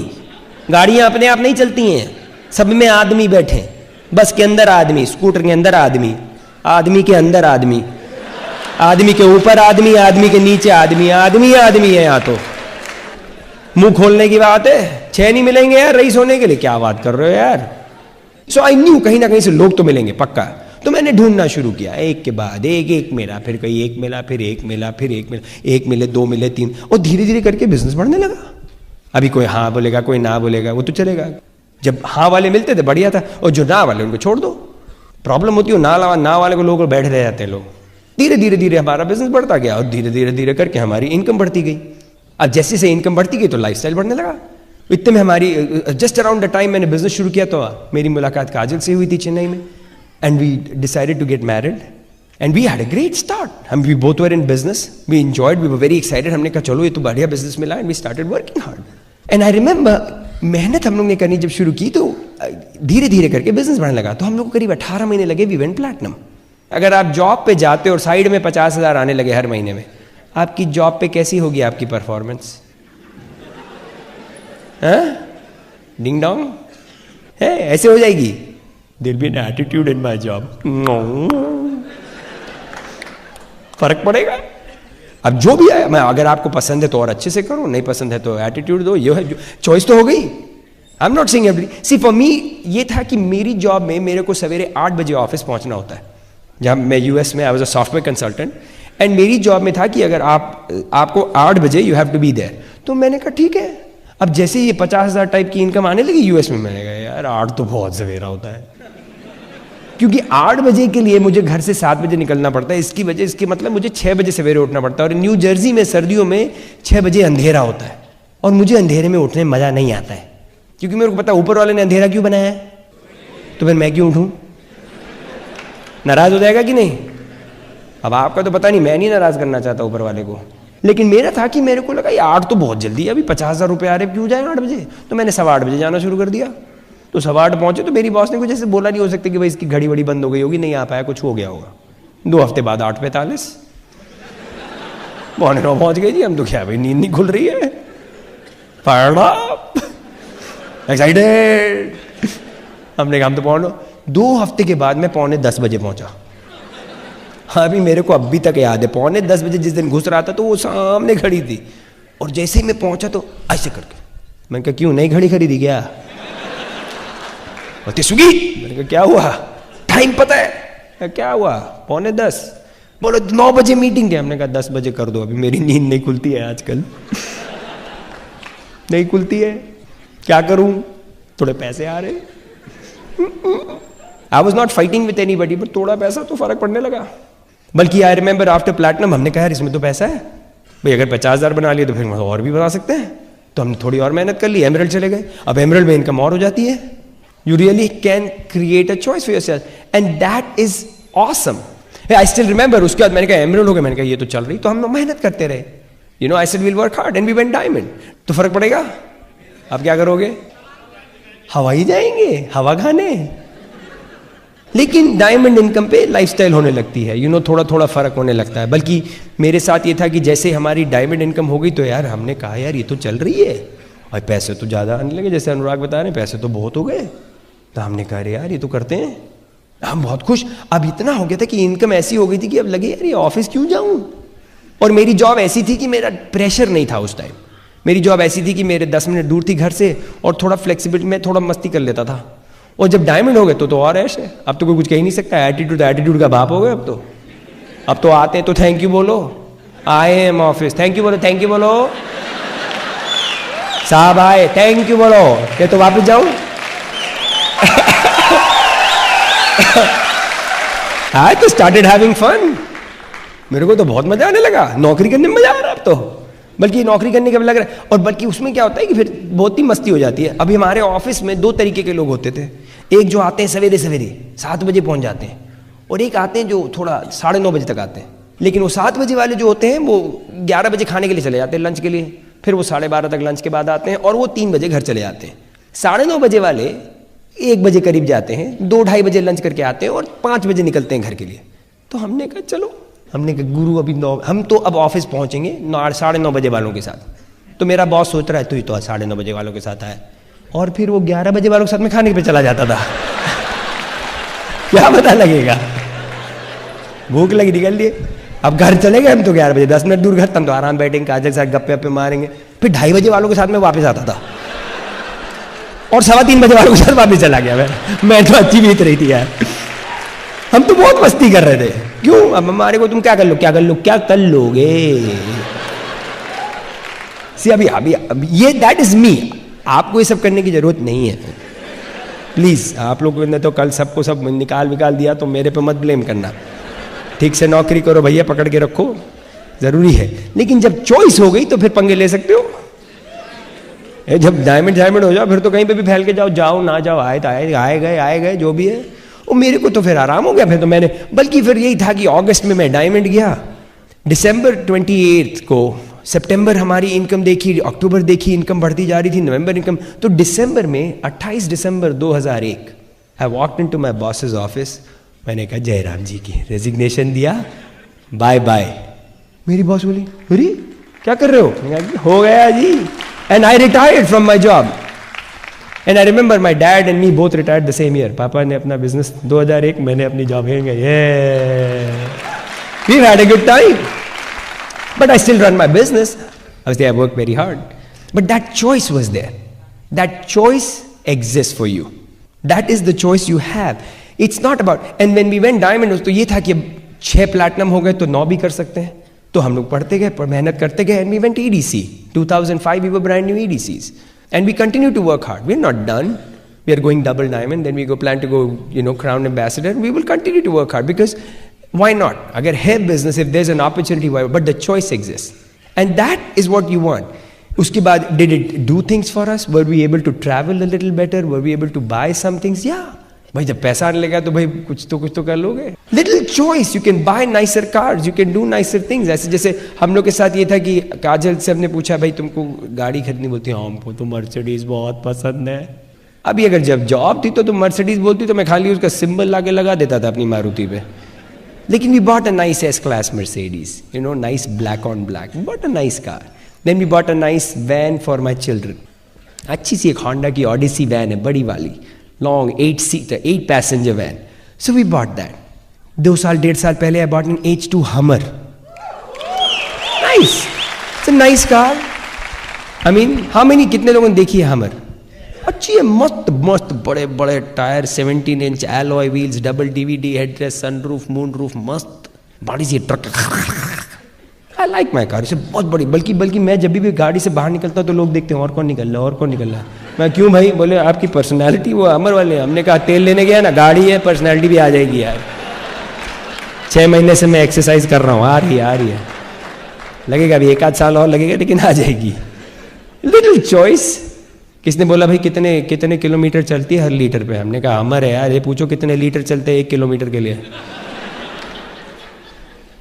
गाड़ियां अपने आप नहीं चलती हैं, सब में आदमी बैठे. बस के अंदर आदमी, स्कूटर के अंदर आदमी, आदमी के अंदर आदमी, आदमी के ऊपर आदमी, आदमी के नीचे आदमी, आदमी आदमी है. यहाँ तो मुंह खोलने की बात है. 6 नहीं मिलेंगे यार रईस होने के लिए, क्या बात कर रहे हो यार. सो आई न्यू कहीं ना कहीं से लोग तो मिलेंगे पक्का. तो मैंने ढूंढना शुरू किया, एक के बाद एक मिला, फिर कहीं एक मिला, फिर एक मिला, फिर एक मिला, एक मिले, दो मिले, तीन, और धीरे धीरे करके बिजनेस बढ़ने लगा। अभी कोई हाँ बोलेगा, कोई ना बोलेगा, वो तो चलेगा। जब हाँ वाले मिलते थे बढ़िया था, और जो ना वाले उनको छोड़ दो। प्रॉब्लम होती है ना वाले को लोग बैठ रह जाते हैं लोग। धीरे धीरे धीरे हमारा बिजनेस बढ़ता गया, और धीरे धीरे धीरे करके हमारी इनकम बढ़ती गई। अब जैसे से इनकम बढ़ती गई तो लाइफस्टाइल बढ़ने लगा। इतने में हमारी जस्ट अराउंड द टाइम मैंने बिजनेस शुरू किया तो मेरी मुलाकात काजल से हुई थी चेन्नई में, and we decided to get married and we had a great start. हम we both were in business, we enjoyed, we were very excited. हमने कहा चलो ये तो बढ़िया बिजनेस मिला, and we started working hard. And I remember मेहनत हम लोग ने करनी जब शुरू की तो धीरे धीरे करके बिजनेस बढ़ने लगा। तो हम लोग को करीब 18 महीने लगे, वी वेंट प्लैटिनम। अगर आप जॉब पे जाते और साइड में 50,000 आने लगे हर महीने में, आपकी जॉब पे कैसी होगी आपकी परफॉर्मेंस? डिंग डोंग है, ऐसे हो जाएगी। There be an attitude in my job, फर्क पड़ेगा। अब जो भी है, मैं अगर आपको पसंद है तो और अच्छे से करो, नहीं पसंद है तो एटीट्यूड दो, ये है चॉइस तो हो गई। I am not saying every, see for me ये था कि मेरी जॉब में मेरे को सवेरे 8 बजे ऑफिस पहुंचना होता है। जब मैं यूएस में, I was a software consultant, and मेरी जॉब में था कि अगर आपको 8 बजे you have to be there. तो मैंने कहा ठीक है। अब जैसे ये 50,000 टाइप की इनकम आने लगी यूएस में, मैंने कहा यार 8 तो बहुत सवेरा होता है, क्योंकि 8 बजे के लिए मुझे घर से 7 बजे निकलना पड़ता है। इसकी मतलब मुझे 6 बजे सवेरे उठना पड़ता है, और न्यू जर्सी में सर्दियों में 6 बजे अंधेरा होता है, और मुझे अंधेरे में उठने में मजा नहीं आता है, क्योंकि मेरे को पता ऊपर वाले ने अंधेरा क्यों बनाया है, तो फिर मैं क्यों उठूं? नाराज हो जाएगा कि नहीं? अब आपका तो पता नहीं, मैं नहीं नाराज करना चाहता ऊपर वाले को, लेकिन मेरा था कि मेरे को लगा ये 8 तो बहुत जल्दी है, अभी 50,000 रुपये आ रहे, क्यों जाए 8 बजे? तो मैंने 8:15 बजे जाना शुरू कर दिया। तो 8:15 पहुंचे तो मेरी बॉस ने कुछ ऐसे बोला नहीं हो सकता कि भाई इसकी घड़ी वड़ी बंद हो गई होगी, नहीं आ पाया, कुछ हो गया होगा। 2 हफ्ते बाद 8:45 9:15 पहुंच गए जी। हम तो क्या भाई, नींद नहीं खुल रही है, फायर्ड अप, एक्साइटेड। हमने कहा हम तो पहुंच लो। 2 हफ्ते के बाद मैं 9:45 बजे पहुंचा। अभी मेरे को अभी तक याद है, 9:45 बजे जिस दिन घुस रहा था तो वो सामने खड़ी थी, और जैसे ही मैं पहुंचा तो ऐसे करके मैंने कहा क्यों, नई घड़ी खरीदी क्या? बोलते सुगी। मैंने कहा क्या हुआ, टाइम पता है? क्या हुआ? 9:45। बोलो 9 बजे मीटिंग थी। हमने कहा 10 बजे कर दो, अभी मेरी नींद नहीं खुलती है आजकल नहीं खुलती है, क्या करूं, थोड़े पैसे आ रहे। I was not fighting with anybody, but थोड़ा पैसा तो फर्क पड़ने लगा। बल्कि आई रिमेंबर आफ्टर प्लैटिनम हमने कहा यार इसमें तो पैसा है भाई, अगर 50,000 बना लिए तो फिर और भी बना सकते हैं। तो हमने थोड़ी और मेहनत कर ली, एमरल्ड चले गए। अब एमरल्ड में इनकम और हो जाती है। You really can create a choice for yourself, and that is awesome. I still remember, उसके बाद मैंने कहा एमरल्ड हो गया, मैंने कहा ये तो चल रही, तो हम मेहनत करते रहे। You know, I said we'll work hard and we went diamond. तो फर्क पड़ेगा। अब क्या करोगे? हवा ही जाएंगे, हवा खाने। लेकिन डायमंड इनकम पे लाइफस्टाइल होने लगती है, यू नो, थोड़ा थोड़ा फर्क होने लगता है। बल्कि मेरे साथ ये था कि जैसे हमारी डायमंड इनकम हो गई तो यार हमने कहा यार ये तो चल रही है, और पैसे तो ज़्यादा आने लगे, जैसे अनुराग बता रहे हैं पैसे तो बहुत हो गए। तो हमने कहा अरे यार ये तो करते हैं, हम बहुत खुश। अब इतना हो गया था कि इनकम ऐसी हो गई थी कि अब लगे यार ये ऑफिस क्यों जाऊँ। और मेरी जॉब ऐसी थी कि मेरा प्रेशर नहीं था उस टाइम। मेरी जॉब ऐसी थी कि मेरे 10 मिनट दूर थी घर से, और थोड़ा फ्लेक्सिबिलिटी में थोड़ा मस्ती कर लेता था। और जब डायमंड हो गए तो और ऐश है, अब तो कोई कुछ कह ही नहीं सकता। एटीट्यूड का बाप हो गए अब तो आते हैं तो थैंक यू बोलो, आए हैं ऑफिस थैंक यू बोलो, थैंक यू बोलो, साहब आए थैंक यू बोलो, ये तो वापस जाऊं। आई तो स्टार्टेड हैविंग फन, मेरे को तो बहुत मजा आने लगा, नौकरी करने में मजा आ रहा है अब तो। बल्कि नौकरी करने का भी लग रहा है, और बल्कि उसमें क्या होता है कि फिर बहुत ही मस्ती हो जाती है। अभी हमारे ऑफिस में 2 तरीके के लोग होते थे। एक जो आते हैं सवेरे सवेरे 7 बजे पहुंच जाते हैं, और एक आते हैं जो थोड़ा 9:30 बजे तक आते हैं। लेकिन वो 7 बजे वाले जो होते हैं वो 11 बजे खाने के लिए चले जाते हैं, लंच के लिए। फिर वो 12:30 तक लंच के बाद आते हैं, और वो 3 बजे घर चले जाते हैं। 9:30 बजे वाले 1 बजे करीब जाते हैं, 2-2:30 बजे लंच करके आते हैं, और 5 बजे निकलते हैं घर के लिए। तो हमने कहा चलो, हमने कहा गुरु अभी हम तो अब ऑफिस पहुंचेंगे 9:30 बजे वालों के साथ। तो मेरा बॉस सोच रहा है तो ये तो 9:30 बजे वालों के साथ आया, और फिर वो 11 बजे वालों के साथ में खाने पे चला जाता था। क्या पता लगेगा, भूख लगी निकल लिए। अब घर चले गए हम तो 11 बजे, 10 मिनट दूर घर, हम तो आराम बैठेंगे, काजल के साथ गप्पे वप्पे मारेंगे। फिर 2:30 बजे वालों के साथ में वापस आता था, और 3:15 बजे वालों के साथ वापस चला गया। मैं तो अच्छी बीत रही थी यार। हम तो बहुत मस्ती कर रहे थे, क्यों? अब हमारे को तुम क्या कर लोगे? सी अभी ये दैट इज मी। आपको ये सब करने की जरूरत नहीं है, प्लीज। आप लोगों ने तो कल सबको सब निकाल दिया, तो मेरे पे मत ब्लेम करना। ठीक से नौकरी करो भैया, पकड़ के रखो, जरूरी है। लेकिन जब चॉइस हो गई तो फिर पंगे ले सकते हो। जब डायमंड हो जाओ फिर तो कहीं पे भी फैल के जाओ ना जाओ, आए गए जो भी है। और मेरे को तो फिर आराम हो गया। फिर तो मैंने, बल्कि फिर यही था कि अगस्त में मैं डायमंड गया, दिसंबर 28 को, सितंबर हमारी इनकम देखी, अक्टूबर देखी इनकम बढ़ती जा रही थी, नवंबर इनकम, तो दिसंबर में 28 दिसंबर 2001 I walked into my boss's office. मैंने कहा जयराम जी की रेजिग्नेशन दिया, बाय बाय। मेरी बॉस बोली अरे क्या कर रहे हो? मैंने कहा हो गया जी, and I retired from my job. And I remember my dad and me both retired the same year. पापा ने अपना बिजनेस 2001, मैंने अपनी जॉब है। We had a good time, but I still run my business. Obviously, I work very hard. But that choice was there. That choice exists for you. That is the choice you have. It's not about, and when we went diamond, तो ये था कि 6 platinum हो गए तो 9 भी कर सकते हैं। तो हम लोग पढ़ते गए, मेहनत करते गए, and we went EDC. 2005 we were brand new EDCs. And we continue to work hard. We're not done. We are going double diamond, then we plan to go, crown ambassador. We will continue to work hard because why not? Agar hai business, if there's an opportunity, why? But the choice exists. And that is what you want. Uske baad, did it do things for us? Were we able to travel a little better? Were we able to buy some things? Yeah. भाई जब पैसा आने लगा तो भाई कुछ तो कर लोगे। Little choice, you can buy nicer cars, you can do nicer things. ऐसे जैसे हम लोग के साथ ये था कि काजल से हमने पूछा भाई तुमको गाड़ी खरीदनी, बोलती है हमको तो मर्सिडीज बहुत पसंद है। अभी अगर जब जॉब थी तो तुम मर्सिडीज बोलती तो मैं खाली उसका सिंबल लाके लगा देता था अपनी मारुति पे। Lekin we bought a nice S-Class Mercedes, nice black on black. We bought a nice car. Then we bought a nice van for my children. अच्छी सी एक Honda की Odyssey van है, बड़ी वाली, long 8-seater, 8-passenger van. So we bought that. 2-1.5 साल पहले I bought an H2 Hummer. Nice. It's a nice car. I mean, कितने लोगों ने देखी है Hummer? अच्छी है, मस्त बड़े बड़े tyre, 17 inch alloy wheels, double DVD headrest, sunroof, moonroof, मस्त बड़ी सी truck. I like my car, इसे बहुत बड़ी। बल्कि मैं जब भी गाड़ी से बाहर निकलता हूँ तो लोग देखते हैं और कौन निकल रहा है। मैं क्यों भाई? बोले आपकी पर्सनैलिटी वो अमर वाले। हमने कहा तेल लेने गया ना, गाड़ी है, पर्सनैलिटी भी आ जाएगी यार। 6 महीने से मैं एक्सरसाइज कर रहा हूँ, आ रही है। लगेगा अभी 1-8 साल और लगेगा, लेकिन आ जाएगी। Little choice. किसने बोला भाई कितने किलोमीटर चलती है हर लीटर पे? हमने कहा हमर है यार, ये पूछो कितने लीटर चलते हैं 1 किलोमीटर के लिए।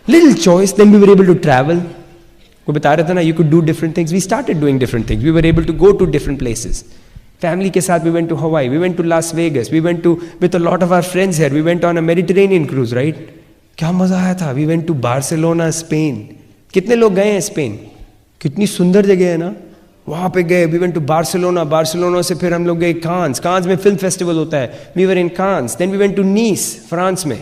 Little choice, then we were able to travel. वो बता रहे थे ना, you could do different things. We started doing different things, we were able to go to different places. Family के साथ we went to Hawaii, we went to Las Vegas, we went to with a lot of our friends here, we went on a Mediterranean cruise, right? क्या मजा आया था। We went to Barcelona, Spain. कितने लोग गए हैं Spain? कितनी सुंदर जगह है ना। वहाँ पे गए, वी वेंट टू बार्सिलोना से फिर हम लोग गए कांस में फिल्म फेस्टिवल होता है, we were in Cannes. Then we went to Nice, France में,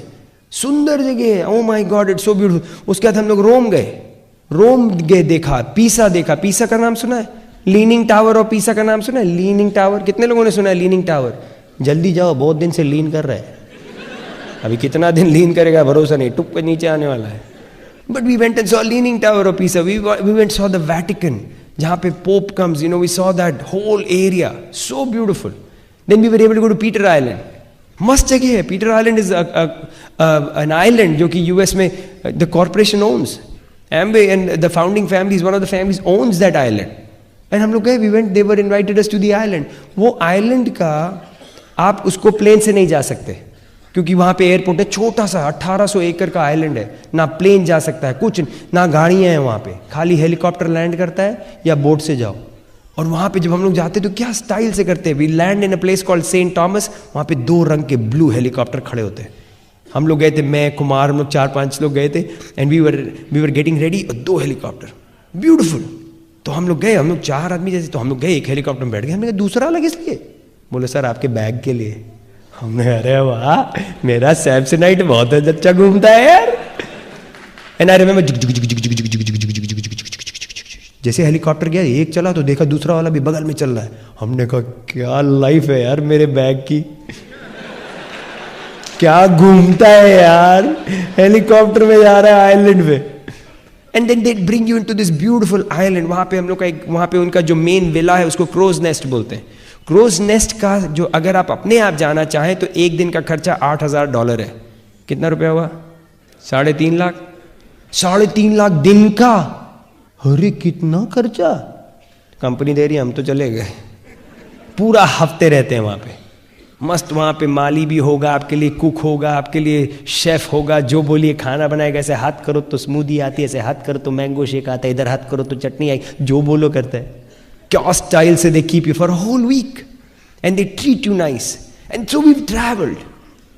सुंदर जगह है, oh my God it's so beautiful. उसके बाद हम लोग रोम गए, देखा, पीसा का नाम सुना है? लीनिंग टावर और पीसा का नाम सुना है? लीनिंग टावर कितने लोगों ने सुना है? लीनिंग टावर, जल्दी जाओ, बहुत दिन से लीन कर रहा है। अभी कितना दिन लीन करेगा भरोसा नहीं, टुक पे नीचे आने वाला है। But we went and saw leaning tower और Pisa. We went saw the Vatican, जहाँ पे pope comes, we saw that whole area, so beautiful. Then we were able to go to Peter island. मस्त जगह है। Peter island is an island जो कि US में the corporation owns, Amway and the founding families, one of the families owns that island. And हम लोग गए, we went, they were invited us to the island. वो island का आप उसको प्लेन से नहीं जा सकते, क्योंकि वहाँ पे एयरपोर्ट है, छोटा सा 1800 एकड़ का आइलैंड है, ना प्लेन जा सकता है, कुछ ना गाड़ियाँ हैं वहाँ पे, खाली हेलीकॉप्टर लैंड करता है या बोट से जाओ। और वहाँ पे जब हम लोग जाते तो क्या स्टाइल से करते हैं। We land in a place called Saint Thomas. वहाँ पे 2 रंग के ब्लू हेलीकॉप्टर खड़े होते हैं। हम लोग गए थे, मैं, कुमार, हम लोग 4-5 लोग गए थे। And we were getting ready, 2 helicopter, beautiful. तो हम लोग गए, हम लोग 4 आदमी जैसे, तो हम लोग गए, एक हेलीकॉप्टर में बैठ गए। हमने कहा दूसरा अलग इसलिए? बोले सर आपके बैग के लिए। हमने, अरे वाह, मेरा सैमसनाइट बहुत अच्छा घूमता है यार। एंड आई रिमेंबर, जैसे हेलीकॉप्टर गया, एक चला तो देखा दूसरा वाला भी बगल में चल रहा है। हमने कहा क्या लाइफ है यार मेरे बैग की। क्या घूमता है यार, हेलीकॉप्टर में जा रहा है आइलैंड पे। And then they bring you into this beautiful island. वहां पे हम लोग का एक, वहां पे उनका जो मेन विला है उसको क्रोज नेस्ट बोलते हैं। क्रोज नेस्ट का जो अगर आप अपने आप जाना चाहें तो एक दिन का खर्चा $8,000 है। कितना रुपया हुआ? 3.5 लाख। 3.5 लाख दिन का। अरे कितना खर्चा। कंपनी दे रही है, हम तो चले गए। पूरा हफ्ते रहते हैं वहां पे, मस्त। वहां पे माली भी होगा आपके लिए, कुक होगा आपके लिए, शेफ होगा, जो बोलिए खाना बनाएगा। ऐसे हाथ करो तो स्मूदी आती है, ऐसे हाथ करो तो मैंगो शेक आता है, इधर हाथ करो तो चटनी आई, जो बोलो करता है। क्या स्टाइल से they keep you for whole week and they treat you nice. And so we travelled.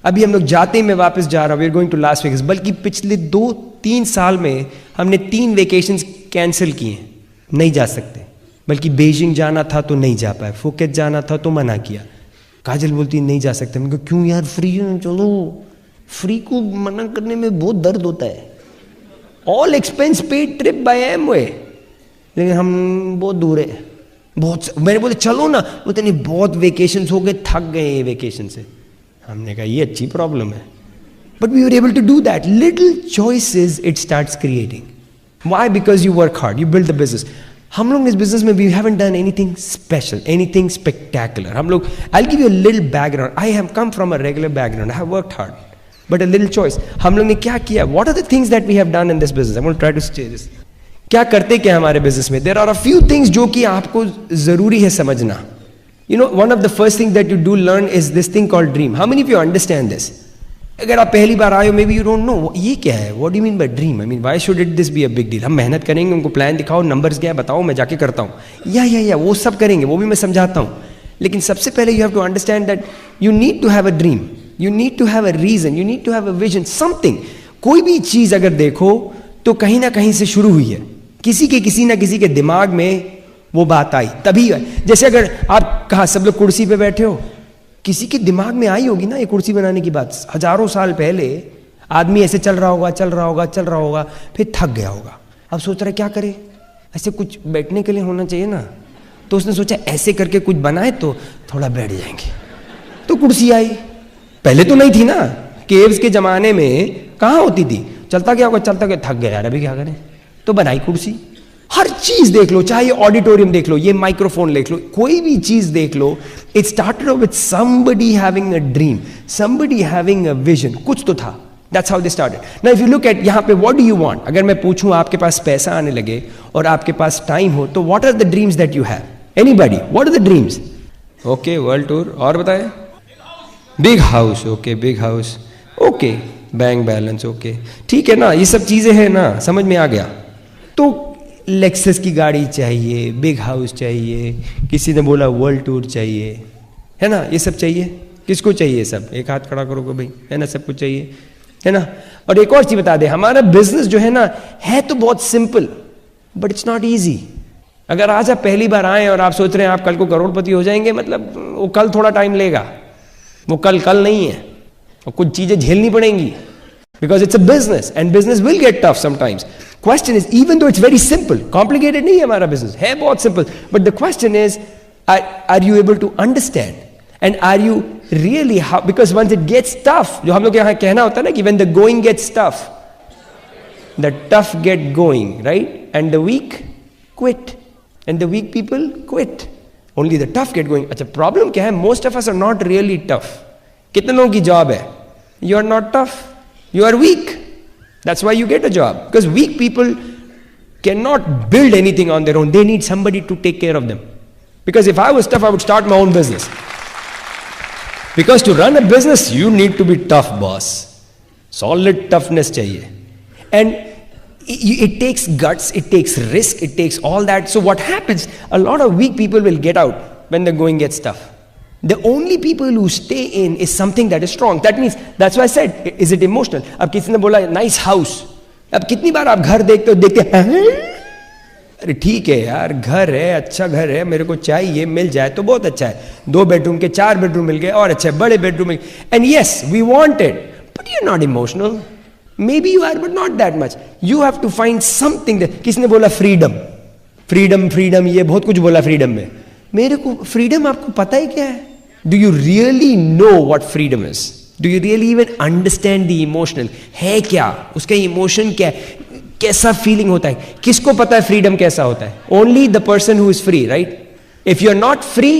अभी हम लोग जाते ही मैं वापस जा रहा हूँ, we are going to Las Vegas. बल्कि पिछले 2-3 साल में हमने 3 वेकेशंस कैंसिल किए, नहीं जा सकते। बल्कि बीजिंग जाना था तो नहीं जा पाए, फुकेत जाना था तो मना किया। काजल बोलती नहीं जा सकते। मैं क्यों यार, फ्री है, चलो। फ्री को मना करने में बहुत दर्द होता है। All expense paid trip by Amway, लेकिन हम बहुत दूर है, बहुत। मैंने बोले चलो ना, बोलते नहीं बहुत वेकेशंस हो गए, थक गए ये वेकेशन से। हमने कहा ये अच्छी प्रॉब्लम है। But we were able to do that. Little choices it starts creating. Why? Because you work hard, you build the business. हम लोग इस बिजनेस में we haven't done anything special, anything spectacular. हम लोग, I will give you a little background. I have come from a regular background, I have worked hard, but a little choice. हम लोग ने क्या किया? What are the things that we have done in this business? I want to try to say this. क्या करते क्या हमारे business में? There are a few things जो कि आपको जरूरी है समझना। You know, one of the first thing that you do learn is this thing called dream. How many of you understand this? अगर आप पहली बार आए हो, maybe you don't know ये क्या है, what do you mean by dream? I mean why should it this be a big deal? हम मेहनत करेंगे, उनको प्लान दिखाओ, नंबर्स क्या है बताओ, मैं जाके करता हूँ, या वो सब करेंगे, वो भी मैं समझाता हूँ। लेकिन सबसे पहले you have to understand that you need to have a dream, you need to have a reason, you need to have a vision, something. कोई भी चीज अगर देखो तो कहीं ना कहीं से शुरू हुई है, किसी ना किसी के दिमाग में वो बात आई तभी। जैसे अगर आप कहा सब लोग कुर्सी पे बैठे हो, किसी के दिमाग में आई होगी ना ये कुर्सी बनाने की बात। हजारों साल पहले आदमी ऐसे चल रहा होगा, फिर थक गया होगा, अब सोच रहा है क्या करे, ऐसे कुछ बैठने के लिए होना चाहिए ना, तो उसने सोचा ऐसे करके कुछ बनाए तो थोड़ा बैठ जाएंगे, तो कुर्सी आई। पहले तो नहीं थी ना, केव्स के जमाने में कहाँ होती थी, चलता गया होगा, थक गया यार अभी क्या करें, तो बनाई कुर्सी। हर चीज देख लो, चाहे ऑडिटोरियम देख लो, ये माइक्रोफोन देख लो, कोई भी चीज देख लो, it started with somebody having a dream, somebody having a vision, कुछ तो था। That's how they started. Now if you look at यहाँ पे what do you want? अगर मैं पूछूं आपके पास पैसा आने लगे और आपके पास टाइम हो, तो what are the dreams that you have? Anybody? What are the dreams? Okay, world tour. और बताएं? Big house. Okay, big house. Okay, bank balance. Okay, ठीक है ना, ये सब चीजें हैं ना, समझ में आ गया। तो लेक्सस की गाड़ी चाहिए, बिग हाउस चाहिए, किसी ने बोला वर्ल्ड टूर चाहिए, है ना, ये सब चाहिए। किसको चाहिए सब? एक हाथ खड़ा करोगे भाई, है ना, सब कुछ चाहिए, है ना। और एक और चीज बता दे, हमारा बिजनेस जो है ना, है तो बहुत simple, but it's not easy. अगर आज आप पहली बार आए और आप सोच रहे हैं आप कल को करोड़पति हो जाएंगे, मतलब वो कल थोड़ा टाइम लेगा, वो कल नहीं है, और कुछ चीजें झेलनी पड़ेंगी, because it's a business and business will get tough sometimes. Question is, even though it's very simple, complicated नहीं है हमारा business, है बहुत simple, but the question is, are you able to understand and are you really how, because once it gets tough, जो हम लोग यहाँ कहना होता है ना कि when the going gets tough, the tough get going, right? And the weak quit, and the weak people quit. Only the tough get going. अच्छा, problem क्या है? Most of us are not really tough. कितने लोगों की job है? You are not tough. You are weak. That's why you get a job. Because weak people cannot build anything on their own. They need somebody to take care of them. Because if I was tough, I would start my own business. Because to run a business, you need to be tough, boss. Solid toughness चाहिए. And it takes guts, it takes risk, it takes all that. So what happens? A lot of weak people will get out when the going gets tough. The only people who stay in is something that is strong. That means, that's why I said, is it emotional? अब किसी ने बोला nice house. अब कितनी बार आप घर देखते हैं, अरे ठीक है यार, घर है, अच्छा घर है, मेरे को चाहिए, मिल जाए तो बहुत अच्छा है, 2 बेडरूम के 4 बेडरूम मिल गए और अच्छा है, बड़े बेडरूम मिल गए, and yes, we want it, but you're not emotional. Maybe you are, but not that much. You have to find something that, किसने बोला freedom, ये बहुत कुछ बोला freedom में। मेरे को freedom आपको पता है क्या है? Do you really know what freedom is? Do you really even understand the emotional? है क्या उसका इमोशन, क्या कैसा फीलिंग होता है? किसको पता है फ्रीडम कैसा होता है? Only the person who is free, right? If you are not free,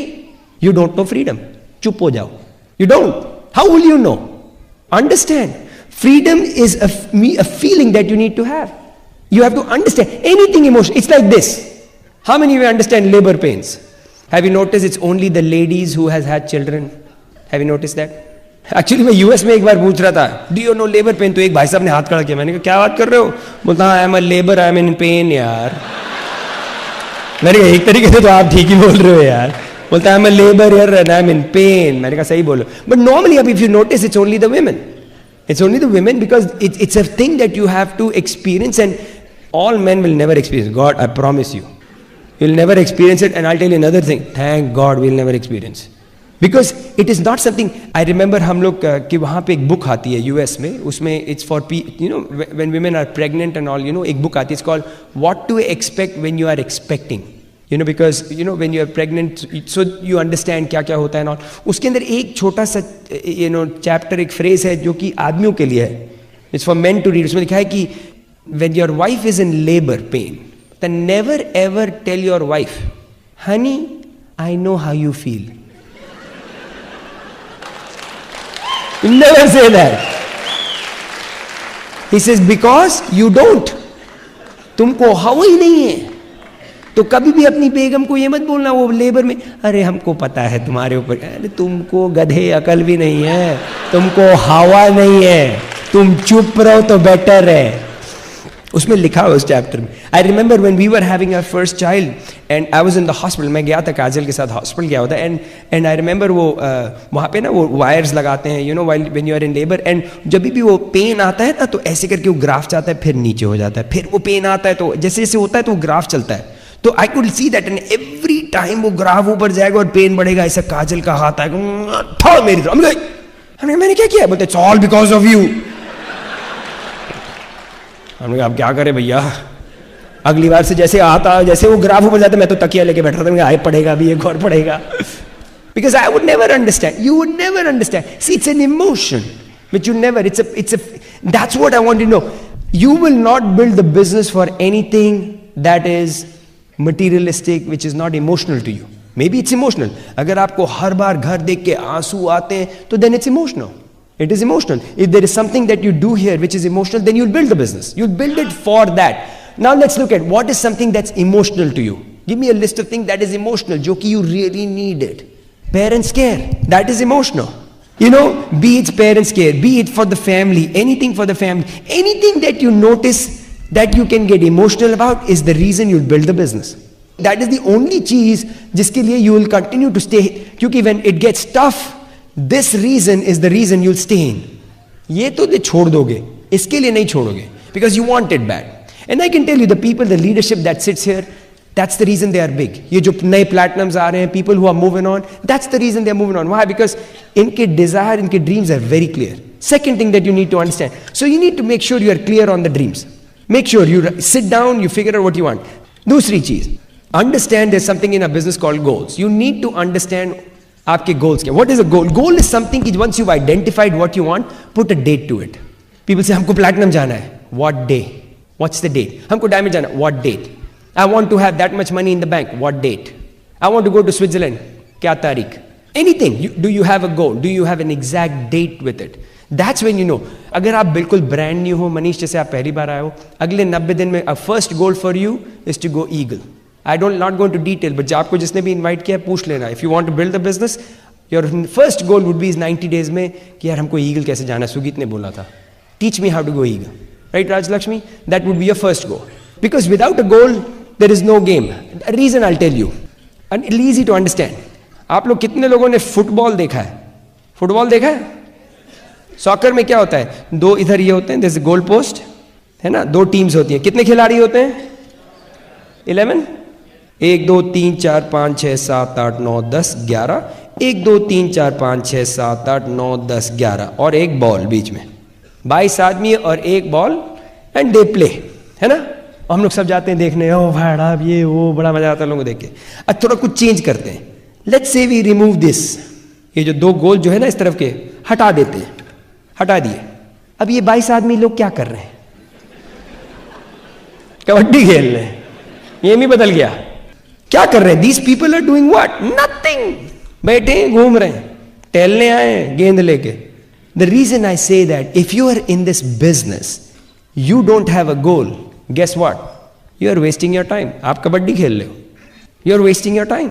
you don't know freedom. चुप हो जाओ. You don't. How will you know? Understand. Freedom is a feeling that you need to have. You have to understand anything emotion. It's like this. How many of you understand labor pains? Have you noticed it's only the ladies who has had children? Have you noticed that? Actually मैं US में एक बार पूछ रहा था, do you no labour pain? तो एक भाई साहब ने हाथ खड़ा किया. मैंने कहा क्या बात कर रहे हो? बोलता I am a labour, I am in pen यार. मैंने कहा एक तरीके से तो आप ठीक ही बोल रहे हो यार. बोलता आई एम अ लेबर यार and I am in pen. मैंने कहा सही बोलो. बट नॉर्मली अब if you notice it's only the women. It's only the women because it's a thing that you have to experience, and all men will never experience. God, I promise you. You'll never experience it, and I'll tell you another thing. Thank God we'll never experience. Because it is not something. I remember हम लोग कि वहाँ पे एक book आती है US में, उसमें it's for when women are pregnant and all, एक book आती है, it's called What to Expect When You Are Expecting. Because when you are pregnant, so you understand क्या क्या होता है ना. उसके अंदर एक छोटा सा चैप्टर, एक फ्रेज है जो कि आदमियों के लिए है. It's for men to read. उसमें लिखा है कि when your wife is in labor pain, then never ever tell your wife, honey, I know how you feel. Never say that. He says because you don't. तुमको हवा ही नहीं है. तो कभी भी अपनी बेगम को ये मत बोलना वो लेबर में, अरे हमको पता है तुम्हारे ऊपर, अरे तुमको गधे अकल भी नहीं है, तुमको हवा नहीं है, तुम चुप रहो तो बेटर है. उसमें लिखा हुआ उस चैप्टर में. I remember when we were having our first child and I was in the hospital. मैं गया था काजल के साथ हॉस्पिटल गया होता. एंड आई रिमेंबर वो वहाँ पे ना वो वायर्स लगाते हैं when you are in labour. And जब भी वो पेन आता है ना तो ऐसे करके वो ग्राफ जाता है, फिर नीचे हो जाता है, फिर वो पेन आता है, तो जैसे जैसे होता है तो वो ग्राफ चलता है. तो I could see that, and every time वो ग्राफ ऊपर जाएगा और पेन बढ़ेगा. ऐसा काजल का हाथ आएगा थोड़ा मेरी तरफ. मैंने क्या किया? बोलते it's all because of you. हमने कहा अब क्या करें भैया. अगली बार से जैसे आता, जैसे वो ग्राफ ऊपर जाता, मैं तो तकिया लेके बैठ रहा था. आए पड़ेगा अभी एक और पड़ेगा. Because I would never understand. You would never understand. See it's an emotion which you never. That's what I want to know. You will not build the business for anything that is materialistic, which is not emotional to you. Maybe it's emotional. अगर आपको हर बार घर देख के आंसू आते हैं तो then it's emotional. It is emotional. If there is something that you do here which is emotional, then you'll build the business. You'll build it for that. Now let's look at what is something that's emotional to you. Give me a list of things that is emotional, जो कि you really need it. Parents care. That is emotional. Be it parents care, be it for the family, anything for the family, anything that you notice that you can get emotional about is the reason you'll build the business. That is the only cheese जिसके लिए you will continue to stay. क्योंकि when it gets tough, this reason is the reason you'll stay in. ये तो छोड़ दोगे, इसके लिए नहीं छोड़ोगे, because you want it bad. And I can tell you the people, the leadership that sits here, that's the reason they are big. ये जो नए platinums आ रहे हैं, people who are moving on, that's the reason they are moving on. Why? Because इनके desire, इनके dreams are very clear. Second thing that you need to understand. So you need to make sure you are clear on the dreams. Make sure you sit down, you figure out what you want. दूसरी चीज, understand there's something in a business called goals. You need to understand आपके goals क्या. What is a goal? Goal is something कि once you've identified what you want, put a date to it. People say हमको platinum जाना है. What day? What's the date? हमको diamond जाना है. What date? I want to have that much money in the bank. What date? I want to go to Switzerland. क्या तारीख? Anything. Do you have a goal? Do you have an exact date with it? That's when you know. अगर आप बिल्कुल brand new हो, मनीष जैसे आप पहली बार आए हो, अगले 90 दिन में first goal for you is to go eagle. I don't not going to detail, but आपको जिसने भी इन्वाइट किया पूछ लेना. If you want to build the business, your first goal would be is 90 days में कि यार हमको ईगल कैसे जाना. सुगीत ने बोला था, teach me how to go eagle. Right Rajlakshmi? That would be your first goal. Because without a goal there is no game. A reason I'll tell you, and it's easy to understand. आप लोग कितने लोगों ने football देखा है? Football देखा है? Soccer में क्या होता है? दो इधर ये होते हैं, जैसे गोल पोस्ट है ना, दो टीम्स होती हैं. कितने खिलाड़ी होते हैं? 11. 1 2 3 4 5 6 7 8 9 10 11. 1 2 3 4 5 6 7 8 9 10 11 और एक बॉल बीच में. 22 आदमी और एक बॉल एंड दे प्ले, है ना. हम लोग सब जाते हैं देखने, ओ भाड़ा ये वो, बड़ा मजा आता है लोगों को देख के. अब थोड़ा कुछ चेंज करते हैं. Let's say we remove this. ये जो दो गोल जो है ना इस तरफ के हटा देते हैं. हटा दिए। अब ये 22 आदमी लोग क्या कर रहे हैं? कबड्डी खेल रहे हैं। ये भी बदल गया। क्या कर रहे हैं? These people are doing what? Nothing. बैठे हैं, घूम रहे हैं, टहलने आए हैं गेंद लेके। The reason I say that if you are in this business, you don't have a goal, guess what? You are wasting your time. आप कबड्डी खेल रहे हो, you are wasting your time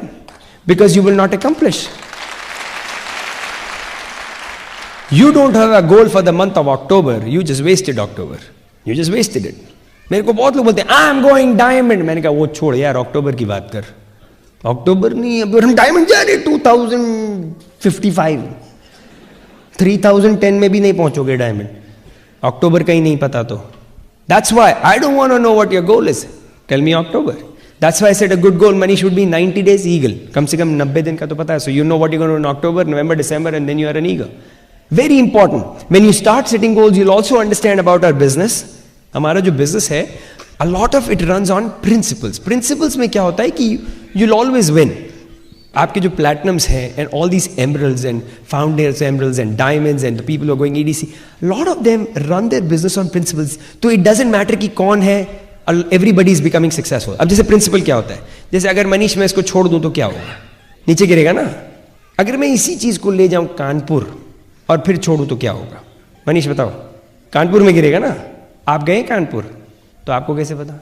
because you will not accomplish. You don't have a goal for the month of October. You just wasted October. You just wasted it. मेरे को बहुत लोग बोलते हैं आई एम गोइंग डायमंड। मैंने कहा वो छोड़ यार, अक्टूबर की बात कर। अक्टूबर नहीं, अब हम डायमंड जा रहे 2055, 3010 में भी नहीं पहुंचोगे डायमंड। अक्टूबर का ही नहीं पता तो। That's why I don't want to know what your goal is. Tell me October. That's why I said a good goal money should be 90 days eagle. कम से कम 90 दिन का तो पता है. So you know what you're going to do in October, November, December, and then you are an eagle. Very important. When you start setting goals, you'll also understand about our business. हमारा जो business है, a lot of it runs on principles. Principles में क्या होता है कि you'll always win. आपके जो platinums हैं and all these emeralds and founders emeralds and diamonds and the people who are going EDC, a lot of them run their business on principles. तो it doesn't matter कि कौन है, everybody is becoming successful. अब जैसे principle क्या होता है, जैसे अगर मनीष मैं इसको छोड़ दूं तो क्या होगा? नीचे गिरेगा ना। अगर मैं इसी चीज को ले जाऊं कानपुर और फिर छोड़ू तो क्या होगा? मनीष बताओ, कानपुर में गिरेगा ना। आप गए कानपुर तो आपको कैसे पता?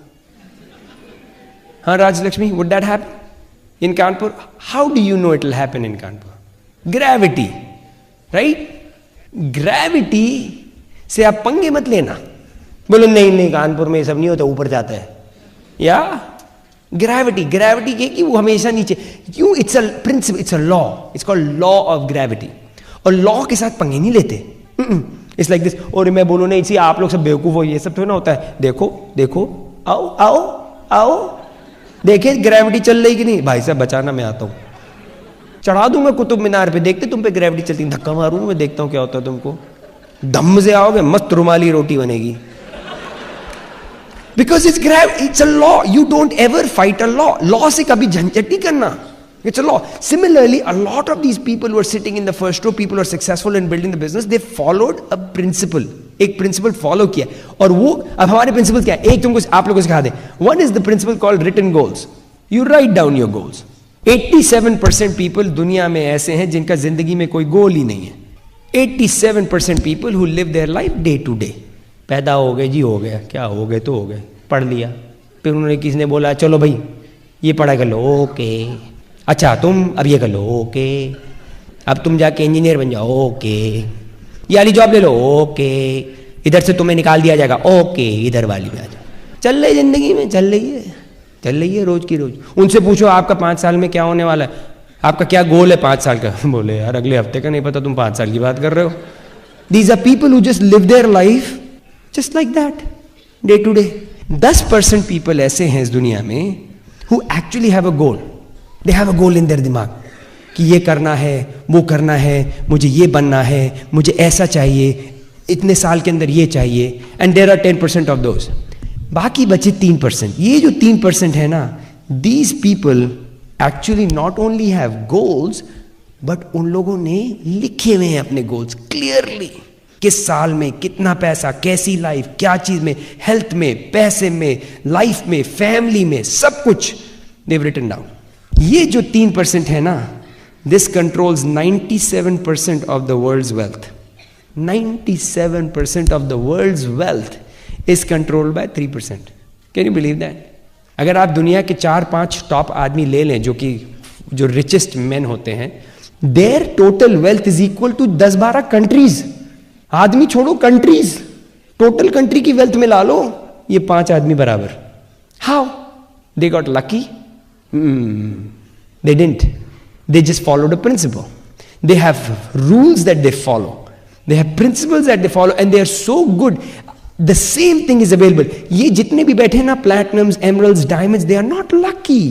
हाँ Rajlakshmi, would that happen in Kanpur? How do you know it will happen in Kanpur? Gravity, right? Gravity से आप पंगे मत लेना। बोलो नहीं नहीं कानपुर में ये सब नहीं होता, ऊपर जाता है। या ग्रेविटी, ग्रेविटी के कि वो हमेशा नीचे क्यों? It's a principle, it's a law, it's called law of gravity. और लॉ के साथ पंगे नहीं लेते। It's like this. और मैं बोलूँ नहीं इसी आप लोग सब बेवकूफ हो, ये सब तो ना होता है। देखो देखो, आओ आओ आओ, देखे ग्रेविटी चल रही कि नहीं? भाई साहब बचाना, मैं आता हूँ, चढ़ा दूंगा कुतुब मीनार पे, देखते तुम पे ग्रेविटी चलती, धक्का मारूंगा, मैं देखता हूँ क्या होता है तुमको। दम से आओगे, मस्त रुमाली रोटी बनेगी। Because it's gravity, it's a law. You don't ever fight a law. Law से कभी झंझट नहीं करना। It's a law. Similarly, a lot of these people who are sitting in the first row, people who are successful in building the business, they followed a principle. एक principle follow किया। और वो अब हमारे principles क्या है? एक तुमको आप लोगों को सिखा दे। One is the principle called written goals. You write down your goals. 87% people दुनिया में ऐसे हैं जिनका जिंदगी में कोई गोल ही नहीं है। 87% people who live their life day to day. पैदा हो गए जी, हो गया, क्या हो गए तो हो गए, पढ़ लिया, फिर उन्होंने किसी ने बोला चलो भाई ये पढ़ा कर लो, ओके, अच्छा तुम अब ये कर लो, ओके, अब तुम जाके इंजीनियर बन जाओ, ओके, ये वाली जॉब ले लो, ओके, इधर से तुम्हें निकाल दिया जाएगा, ओके, इधर वाली में आ जाओ। चल रही जिंदगी में, चल रही है रोज की रोज। उनसे पूछो आपका 5 साल में क्या होने वाला है, आपका क्या गोल है 5 साल का? बोले यार अगले हफ्ते का नहीं पता, तुम 5 साल की बात कर रहे हो। These are people who just live their life just like that, day to day. 10% people ऐसे हैं इस दुनिया में who actually have a goal. They have a goal in their दिमाग कि ये करना है, वो करना है, मुझे ये बनना है, मुझे ऐसा चाहिए, इतने साल के अंदर ये चाहिए। And there are 10% of those. बाकी बचे 3%। ये जो 3% है ना, these people actually not only have goals, but उन लोगों ने लिखे हुए हैं अपने गोल्स क्लियरली। किस साल में कितना पैसा, कैसी लाइफ, क्या चीज में, हेल्थ में, पैसे में, लाइफ में, फैमिली में, सब कुछ दे हैव रिटन डाउन। ये जो 3% है ना, this controls 97% of the world's wealth. 97% of the world's wealth is controlled by 3%। Can you believe that? अगर आप दुनिया के 4-5 टॉप आदमी ले लें जो रिचेस्ट मैन होते हैं, their total wealth is equal to 10-12 countries. आदमी छोड़ो, कंट्रीज, टोटल कंट्री की वेल्थ में ला लो, ये 5 आदमी बराबर। How they got lucky? They didn't. They just followed a principle. They have rules that they follow. They have principles that they follow, and they are so good. The same thing is available. ये जितने भी बैठे ना, platinums, emeralds, diamonds, they are not lucky.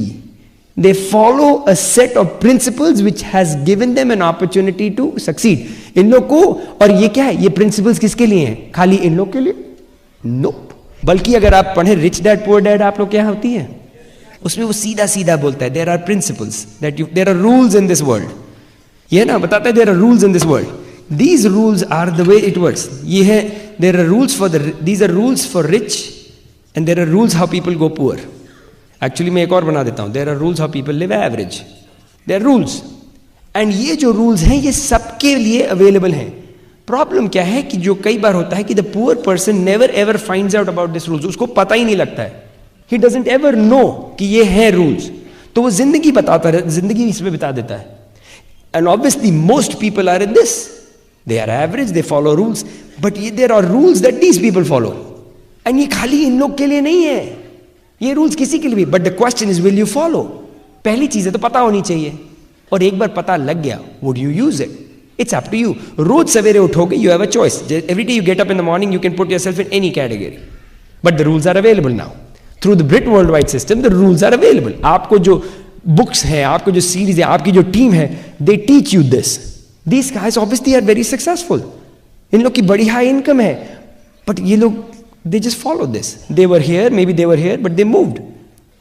They follow a set of principles which has given them an opportunity to succeed. इन लोग को, और ये क्या है, ये principles किसके लिए हैं? खाली इन लोग के लिए? Nope. बल्कि अगर आप पढ़े रिच डैड पुअर डैड, आप लोग क्या होती है, उसमें वो सीधा सीधा बोलता है, there are principles that you, there are rules in this world. ये ना बताता है there are rules in this world. These rules are the way it works. ये है, there are rules for these are rules for rich and there are rules how people go poor. Actually मैं एक और बना देता हूँ. There are rules how people live average. There are rules. And ये जो rules हैं ये सबके लिए available हैं. Problem क्या है कि जो कई बार होता है कि the poor person never ever finds out about this rules. उसको पता ही नहीं लगता है. He doesn't ever know कि ये है rules. तो वो जिंदगी बताता है, जिंदगी इसमें बिता देता है. And obviously most people are in this. They are average, they follow rules. But there are rules that these people follow. And ये खाली इन लोग के लिए नहीं है. ये rules किसी के लिए भी. But the question is, will you follow? पहली चीज है तो पता होनी चाहिए. और एक बार पता लग गया, would you use it? It's up to you. रोज सवेरे उठोगे, you have a choice. Every day you get up in the morning, you can put yourself in any category. But the rules are available now. Through the Brit Worldwide system, the rules are available. आपको जो books हैं, आपको जो series है, आपकी जो team है, they teach you this. These guys obviously are very successful. इन लोग की बड़ी high income है. But ये लोग, they just follow this. They were here, maybe they were here, but they moved.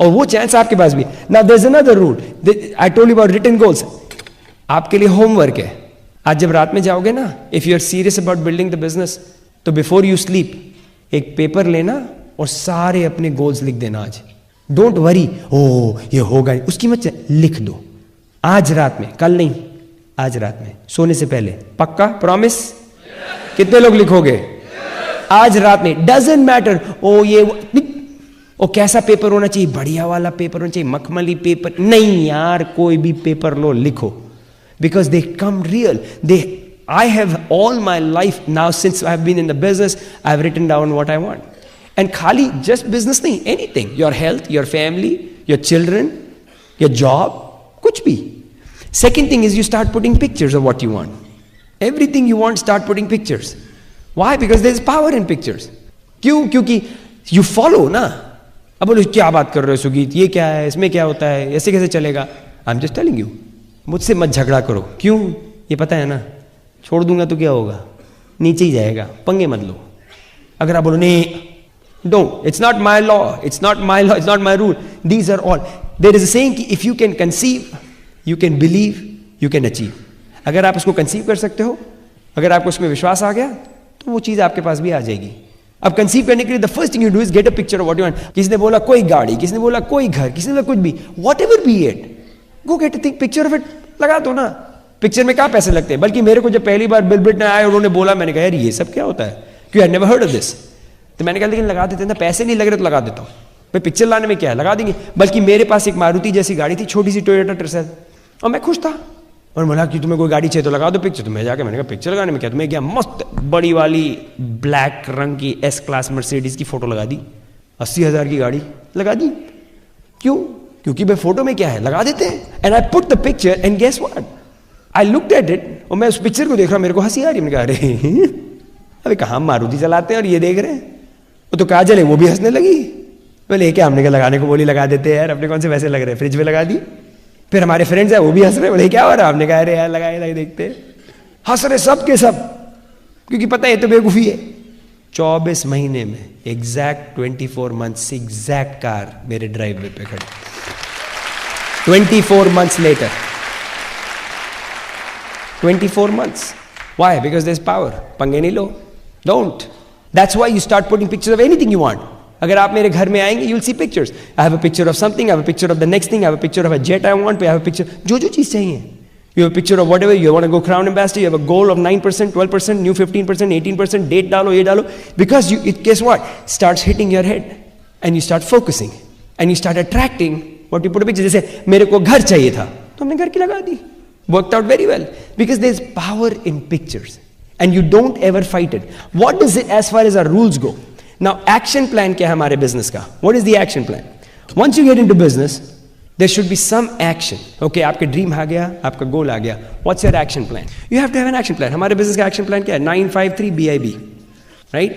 और वो chance आपके पास भी. Now there's another rule. I told you about written goals. आपके लिए homework है. आज जब रात में जाओगे ना, if you are serious about building the business, तो before you sleep, एक पेपर लेना और सारे अपने goals लिख देना आज. Don't worry, ये होगा नहीं, उसकी मत लिख दो. आज रात में, कल नहीं, आज रात में, सोने से पहले, पक्का, प्रॉमिस? कितने लोग लिखोगे? आज रात में, doesn't matter, कैसा पेपर होना चाहिए? बढ़िया वाला पेपर होना चाहिए, मखमली पेपर नहीं यार, कोई भी पेपर लो, लिखो. Because they come real. I have all my life now, since I have been in the business, I have written down what I want. And khali, just business nahi, anything. Your health, your family, your children, your job, kuch bhi. Second thing is you start putting pictures of what you want. Everything you want, start putting pictures. Why? Because there is power in pictures. क्यों? क्योंकि you follow ना. अब बोलो क्या बात कर रहे हो सुगीत, ये क्या है, इसमें क्या होता है, ऐसे कैसे चलेगा? I'm just telling you. मुझसे मत झगड़ा करो. क्यों? ये पता है ना, छोड़ दूंगा तो क्या होगा, नीचे ही जाएगा. पंगे मत लो. अगर आप बोलो नहीं, don't, it's not my law, it's not my law, it's not my rule. These are all. There is a saying कि if you can conceive, you can believe, you can achieve. अगर आप उसको कंसीव कर सकते हो, अगर आपको उसमें विश्वास आ गया, तो वो चीज आपके पास भी आ जाएगी. अब कंसीव करने के लिए the first thing you do is get a picture of what you want. किसी ने बोला कोई गाड़ी, किसी ने बोला कोई घर, किसी ने बोला कुछ भी, what ever be it, go get a picture of it, लगा दो ना. पिक्चर में क्या पैसे लगते हैं? बल्कि मेरे को जब पहली बार बिल ब्रिट ने आया और उन्होंने बोला, मैंने कहा यार ये सब क्या होता है, क्यों, I never heard of this. तो मैंने कहा लेकिन लगा देते ना, पैसे नहीं लग रहे तो लगा देता हूँ भाई, पिक्चर लाने में क्या है, लगा देंगे. बल्कि मेरे पास एक मारुति जैसी गाड़ी थी, छोटी सी टोयोटा टर्सेल, और मैं खुश था. और बोला कि तुम्हें कोई गाड़ी चाहिए तो लगा दो पिक्चर. तो मैं जाके मैंने कहा पिक्चर लगाने में क्या, तुम्हें क्या, मस्त बड़ी वाली ब्लैक रंग की एस क्लास मर्सिडीज की फोटो लगा दी, 80,000 की गाड़ी लगा दी. क्यों? क्योंकि भाई फोटो में क्या है, लगा देते हैं. And I put the picture and guess what, I looked at it, और मैं उस पिक्चर को देख रहा, मेरे को हंसी आ रही. मैंने कहा अरे अभी कहाँ मारुति चलाते हैं और ये देख रहे हैं. तो काजल है वो भी हंसने लगी. बोले क्या, हमने क्या लगाने को बोली, लगा देते हैं यार, अपने कौन से वैसे लग रहे हैं, फ्रिज में लगा दी. फिर हमारे फ्रेंड्स हैं वो भी हंस रहे, बोले क्या हो रहा है, हमने कहा अरे यार लगाए देखते. हंस रहे सब के सब, क्योंकि पता है ये तो बेवकूफी है. 24 महीने में एग्जैक्ट 24 मंथ्स एग्जैक्ट कार मेरे ड्राइववे पे खड़ी. 24 months later. 24 months. Why? Because there's power. पंगे नहीं लो. Don't. That's why you start putting pictures of anything you want. अगर आप मेरे घर में आएंगे, you'll see pictures. I have a picture of something, I have a picture of the next thing, I have a picture of a jet I want, I have a picture, जो चीज़ चाहिए. You have a picture of whatever, you want to go Crown Ambassador, you have a goal of 9%, 12%, new 15%, 18%, date डालो, ये डालो. Because guess what? Starts hitting your head. And you start focusing. And you start attracting what you put a picture. जैसे मेरे को घर चाहिए था, तो हमने घर की लगा दी. Worked out very well. Because there's power in pictures. And you don't ever fight it. What is it as far as our rules go? Now, action plan क्या है हमारे business का? What is the action plan? Once you get into business, there should be some action. Okay, आपके dream आ गया, आपका goal आ गया. What's your action plan? You have to have an action plan. हमारे business का action plan क्या है? 953 BIB, right?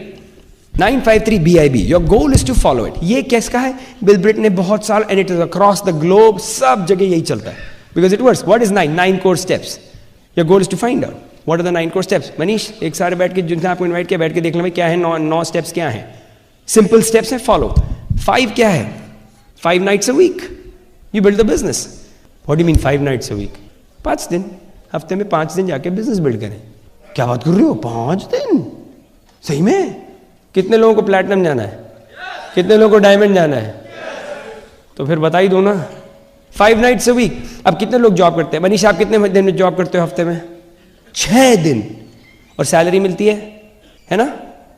953 BIB. Your goal is to follow it. ये किसका है? बिल ब्रिट ने बहुत साल, and it is across the globe, सब जगह यही चलता है. Because it works. What is 9? 9 core steps. Your goal is to find out. What are the 9 core steps? Manish, एक सारे बैठ के, जिनसे आपको इनवाइट किया, बैठ के देख लो भाई क्या है, 9 स्टेप्स क्या हैं. सिंपल स्टेप्स है, फॉलो. 5 क्या है? 5 nights a week. You build the business. What do you mean 5 nights a week? 5 दिन, हफ्ते में 5 दिन जाके बिजनेस बिल्ड करें. क्या बात कर रहे हो, 5 दिन? सही में? कितने लोगों को प्लैटिनम जाना है, कितने लोगों को डायमंड जाना है? तो फिर बता ही दो ना, 5 nights a week। अब कितने लोग जॉब करते हैं? मनीष आप कितने दिन में जॉब करते हो हफ्ते में? 6 दिन, और सैलरी मिलती है ना?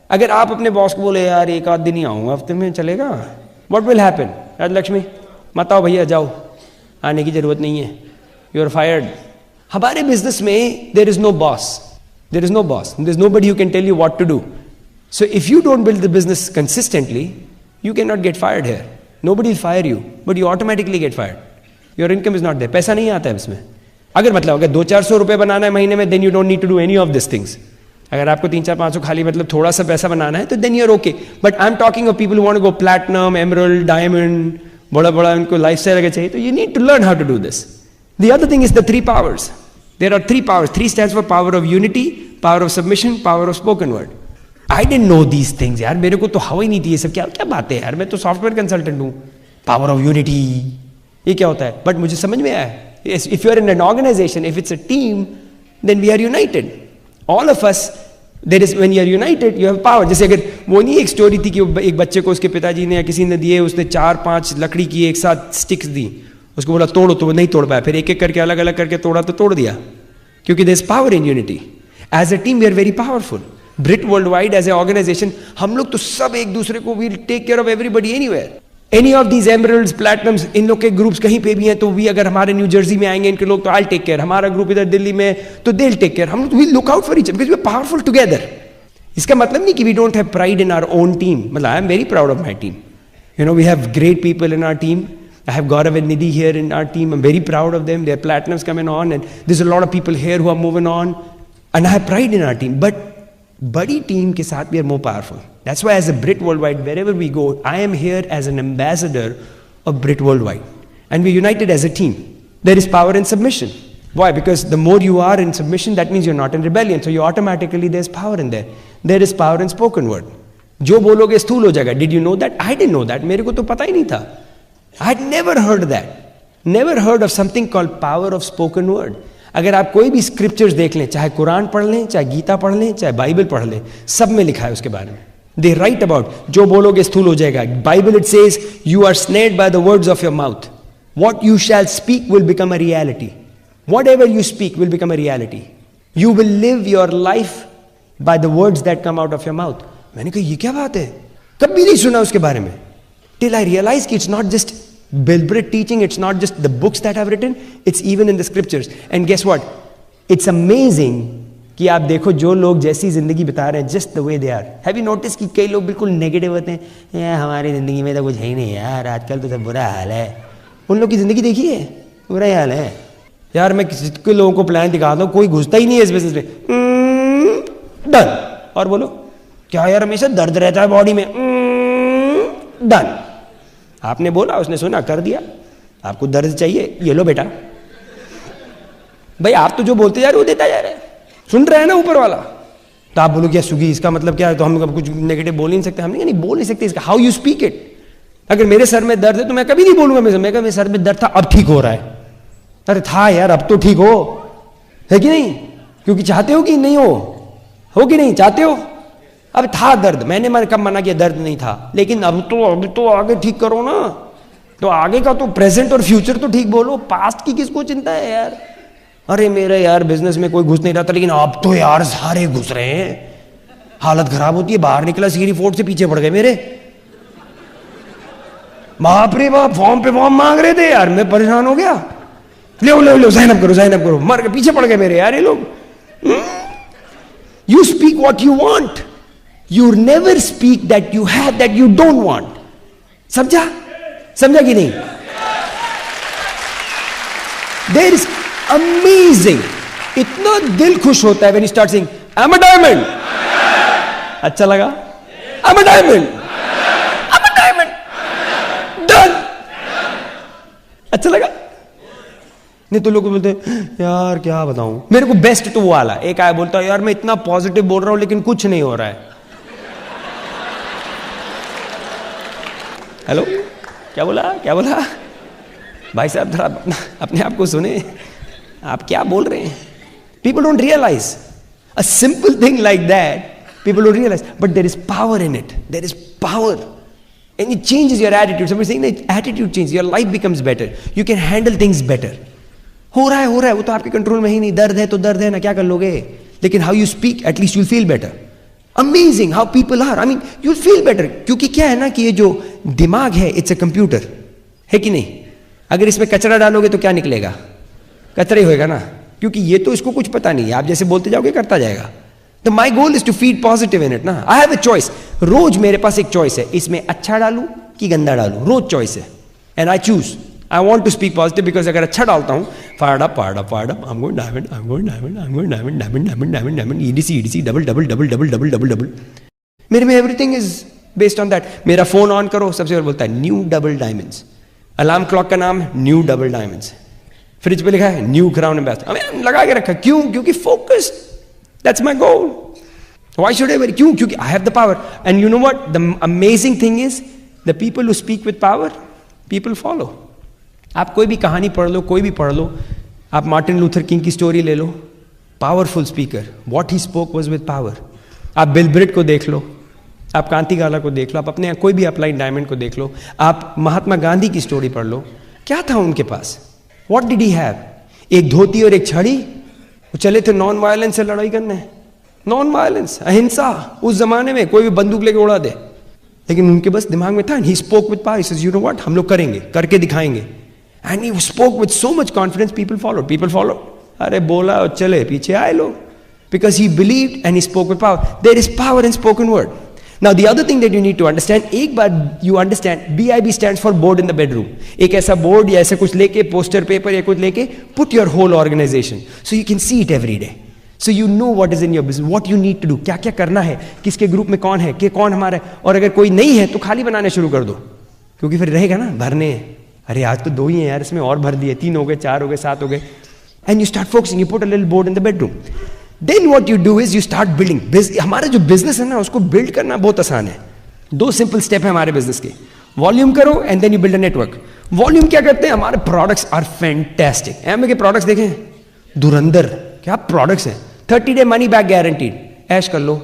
अगर आप अपने बॉस को बोले यार एक आध दिन ही आऊंगा हफ्ते में, चलेगा? What will happen? राजलक्ष्मी मत आओ भैया, जाओ, आने की जरूरत नहीं है, यू आर फायर्ड। हमारे बिजनेस में there is no boss, there is no boss, there is nobody who can tell you what to do. So if you don't build the business consistently, you can not get fired here. Nobody will fire you, but you automatically get fired. Your income is not there, पैसा नहीं आता है इसमें। अगर 200-400 रुपए बनाना है महीने में, then you don't need to do any of this things. अगर आपको 300-500 खाली थोड़ा सा पैसा बनाना है, तो then you're okay. But I am talking of people who want to go platinum, emerald, diamond, बड़ा उनको लाइफस्टाइल अगर चाहिए, तो you need to learn how to do this. The other thing is the 3 powers। There are 3 powers। 3 stands for power of unity, power of submission, power of spoken word। I didn't know these things यार, मेरे को तो हवा ही नहीं थी ये सब। क्या क्या बातें यार, मैं तो सॉफ्टवेयर कंसल्टेंट हूँ। पावर ऑफ यूनिटी ये क्या होता है? बट मुझे समझ में आया, if you are in an organisation, if it's a team, then we are united, all of us. There is, when you are united you have power. जैसे अगर वो नहीं एक स्टोरी थी कि एक बच्चे को उसके पिताजी ने या किसी ने दिए, उसने 4-5 लकड़ी की एक साथ स्टिक्स दी, उसको बोला तोड़ो, तो वो नहीं तोड़ पाया, फिर एक एक करके अलग अलग करके तोड़ा तो तोड़ दिया, क्योंकि there is power in unity. As a team we are very powerful. Britt Worldwide as a organization, हम लोग तो सब एक दूसरे को, we take care of everybody anywhere. Any of these emeralds, platinums, इन लोग के ग्रुप्स कहीं पे भी हैं तो भी, अगर हमारे न्यू जर्सी में आएंगे इनके लोग तो आई टेक केयर, हमारा ग्रुप इधर दिल्ली में तो दे विल टेक केयर। हम we look out for each other because we are powerful together. इसका मतलब नहीं कि we don't have pride in our own team. मतलब I am very proud of my team. You know, we have great people in our team. I have Gaurav and Nidhi here in our team. I'm very proud of them. Their platinums coming on, and there's a lot of people here who are moving on, and I have pride in our team. But badi team ke saath we are more powerful. That's why as a Brit Worldwide, wherever we go, I am here as an ambassador of Brit Worldwide, and we're united as a team. There is power in submission. Why? Because the more you are in submission, that means you're not in rebellion. So you automatically, there's power in there. There is power in spoken word. जो बोलोगे स्थूल हो जाएगा. Did you know that? I didn't know that. मेरे को तो पता ही नहीं था. I had never heard that. Never heard of something called power of spoken word. अगर आप कोई भी स्क्रिप्चर्स देख लें, चाहे कुरान पढ़ लें, चाहे गीता पढ़ लें, चाहे बाइबल पढ़ लें, सब में लिखा है उसके बारे में. They write about जो बोलोगे स्थूल हो जाएगा. Bible it says you are snared by the words of your mouth. What you shall speak will become a reality. Whatever you speak will become a reality. You will live your life by the words that come out of your mouth. मैंने कहा ये क्या बात है, कभी नहीं सुना उसके बारे में. Till I realized it's not just Bilbrit teaching, it's not just the books that I've written, it's even in the scriptures. And guess what? It's amazing कि आप देखो जो लोग जैसी जिंदगी बिता रहे हैं, just the way they are. Have you noticed कि कई लोग बिल्कुल नेगेटिव होते हैं, यार हमारी जिंदगी में तो कुछ है ही नहीं यार, आजकल तो सब बुरा हाल है. उन लोग की जिंदगी देखिए, बुरा हाल है यार. मैं किसी लोगों को प्लान दिखाता हूँ, कोई घुसता ही नहीं है इस बिजनेस में. डन. और बोलो क्या यार हमेशा दर्द रहता है बॉडी में. डन. आपने बोला, उसने सुना, कर दिया. आपको दर्द चाहिए, ये लो बेटा. भाई आप तो जो बोलते जा रहे हो देता जा रहे हैं, सुन रहे हैं ना ऊपर वाला. तो आप बोलो क्या सुगी, इसका मतलब क्या है, तो हम कुछ नेगेटिव बोल नहीं सकते. हम नहीं बोल नहीं सकते. इसका हाउ यू स्पीक इट. अगर मेरे सर में दर्द है तो मैं कभी नहीं बोलूंगा मैं मेरे सर में दर्द था, अब ठीक हो रहा है. अरे था यार, अब तो ठीक हो, है कि नहीं? क्योंकि चाहते हो कि नहीं हो कि नहीं चाहते हो. अब था दर्द, मैंने कब मना किया दर्द नहीं था, लेकिन अब तो आगे ठीक करो ना. तो आगे का तो प्रेजेंट और फ्यूचर तो ठीक बोलो, पास्ट की किसको चिंता है यार. अरे मेरे यार बिजनेस में कोई घुस नहीं रहा था, लेकिन अब तो यार सारे घुस रहे हैं, हालत खराब होती है. बाहर निकला सीरी फोर्ट से पीछे पड़ गए मेरे. बाप रे बाप, फॉर्म पे फॉर्म मांग रहे थे यार, मैं परेशान हो गया. लो साइन अप करो, मर के पीछे पड़ गए मेरे यार ये लोग. You speak what you want. You never speak that you have that you don't want. समझा कि नहीं? There is amazing. इतना दिल खुश होता है when you start saying I'm a diamond. अच्छा लगा? I'm a diamond. I'm a diamond. Done. अच्छा लगा? नहीं तो लोग बोलते यार क्या बताऊं. मेरे को बेस्ट तो वो वाला एक आया, बोलता है यार मैं इतना पॉजिटिव बोल रहा हूं लेकिन कुछ नहीं हो रहा है. हेलो, क्या बोला भाई साहब, थोड़ा अपने आप को सुने. आप क्या बोल रहे हैं? People don't realise. A simple thing like that, people don't realize, but there is power in it. There is power. And it changes your attitude. Somebody saying that attitude changes, your life becomes better. You can handle things better. हो रहा है, वो तो आपके control में ही नहीं. दर्द है तो दर्द है ना, क्या कर लोगे? लेकिन how you speak, at least you'll feel better. Amazing how people are. I mean, you'll feel better. क्योंकि क्या है ना कि ये जो दिमाग है, it's a computer. है कि नहीं? अगर इसमें कचरा डालोगे तो क्या निकलेगा? कचरा ही होएगा ना. क्योंकि ये तो इसको कुछ पता नहीं है, आप जैसे बोलते जाओगे करता जाएगा. तो my goal is to feed positive in it ना. I have a choice. रोज मेरे पास एक चॉइस है, इसमें अच्छा डालूं कि गंदा डालूं. रोज चॉइस है. And I choose. I want to speak positive because अगर अच्छा डालता हूं, fired up, I'm going diamond, EDC, double. मेरे में everything is based on that. मेरा फोन ऑन करो, सबसे पहले बोलता है new double diamonds. Alarm clock का नाम है न्यू डबल डायमंड्स. फ्रिज पे लिखा है न्यू क्राउन एम्बेसडर. लगा के रखा. क्यों? क्योंकि focused. That's my goal. Why should I worry? क्यों? क्योंकि I have the power. And you know what? The amazing thing is, the people who speak with power, people follow. आप कोई भी कहानी पढ़ लो, कोई भी पढ़ लो. आप मार्टिन लूथर किंग की स्टोरी ले लो. Powerful speaker. What he spoke was with power. आप बिल ब्रिट को देख लो, आप कांति गाला को देख लो, आप अपने कोई भी अपलाइन डायमंड को देख लो, आप महात्मा गांधी की स्टोरी पढ़ लो. क्या था उनके पास? What did he have? एक धोती और एक छड़ी. वो चले थे नॉन वायलेंस से लड़ाई करने. नॉन वायलेंस, अहिंसा. उस जमाने में कोई भी बंदूक लेके उड़ा दे, लेकिन उनके बस दिमाग में था. He spoke with power. He says, you know what, हम लोग करेंगे, करके दिखाएंगे. And he spoke with so much confidence. People follow. अरे बोला और चले, पीछे आए लोग. Because he believed and he spoke with power. There is power in spoken word. Now the other thing that you need to understand, एक बार you understand, BIB stands for board in the bedroom. एक ऐसा board या ऐसा कुछ लेके, poster paper या कुछ लेके, put your whole organization so you can see it every day. So you know what is in your business, what you need to do, क्या क्या करना है, किसके ग्रुप में कौन है, कि कौन हमारा है. और अगर कोई नहीं है तो खाली बनाने शुरू कर दो, क्योंकि फिर रहेगा ना भरने. अरे आज तो 2 ही हैं यार, इसमें और भर दिए, 3 हो गए, 4 हो गए, 7 हो गए. And you start focusing, you put a little board in the bedroom. Then what you do is you start building. हमारा जो बिजनेस है ना, उसको बिल्ड करना बहुत आसान है. 2 सिंपल स्टेप है हमारे बिजनेस के. वॉल्यूम करो and then you build a network. Volume क्या करते हैं? हमारे प्रोडक्ट्स आर फैंटास्टिक. एमवे के प्रोडक्ट्स देखें, धुरंधर क्या प्रोडक्ट्स हैं. 30 day मनी बैक गारंटीड. ऐश कर लो.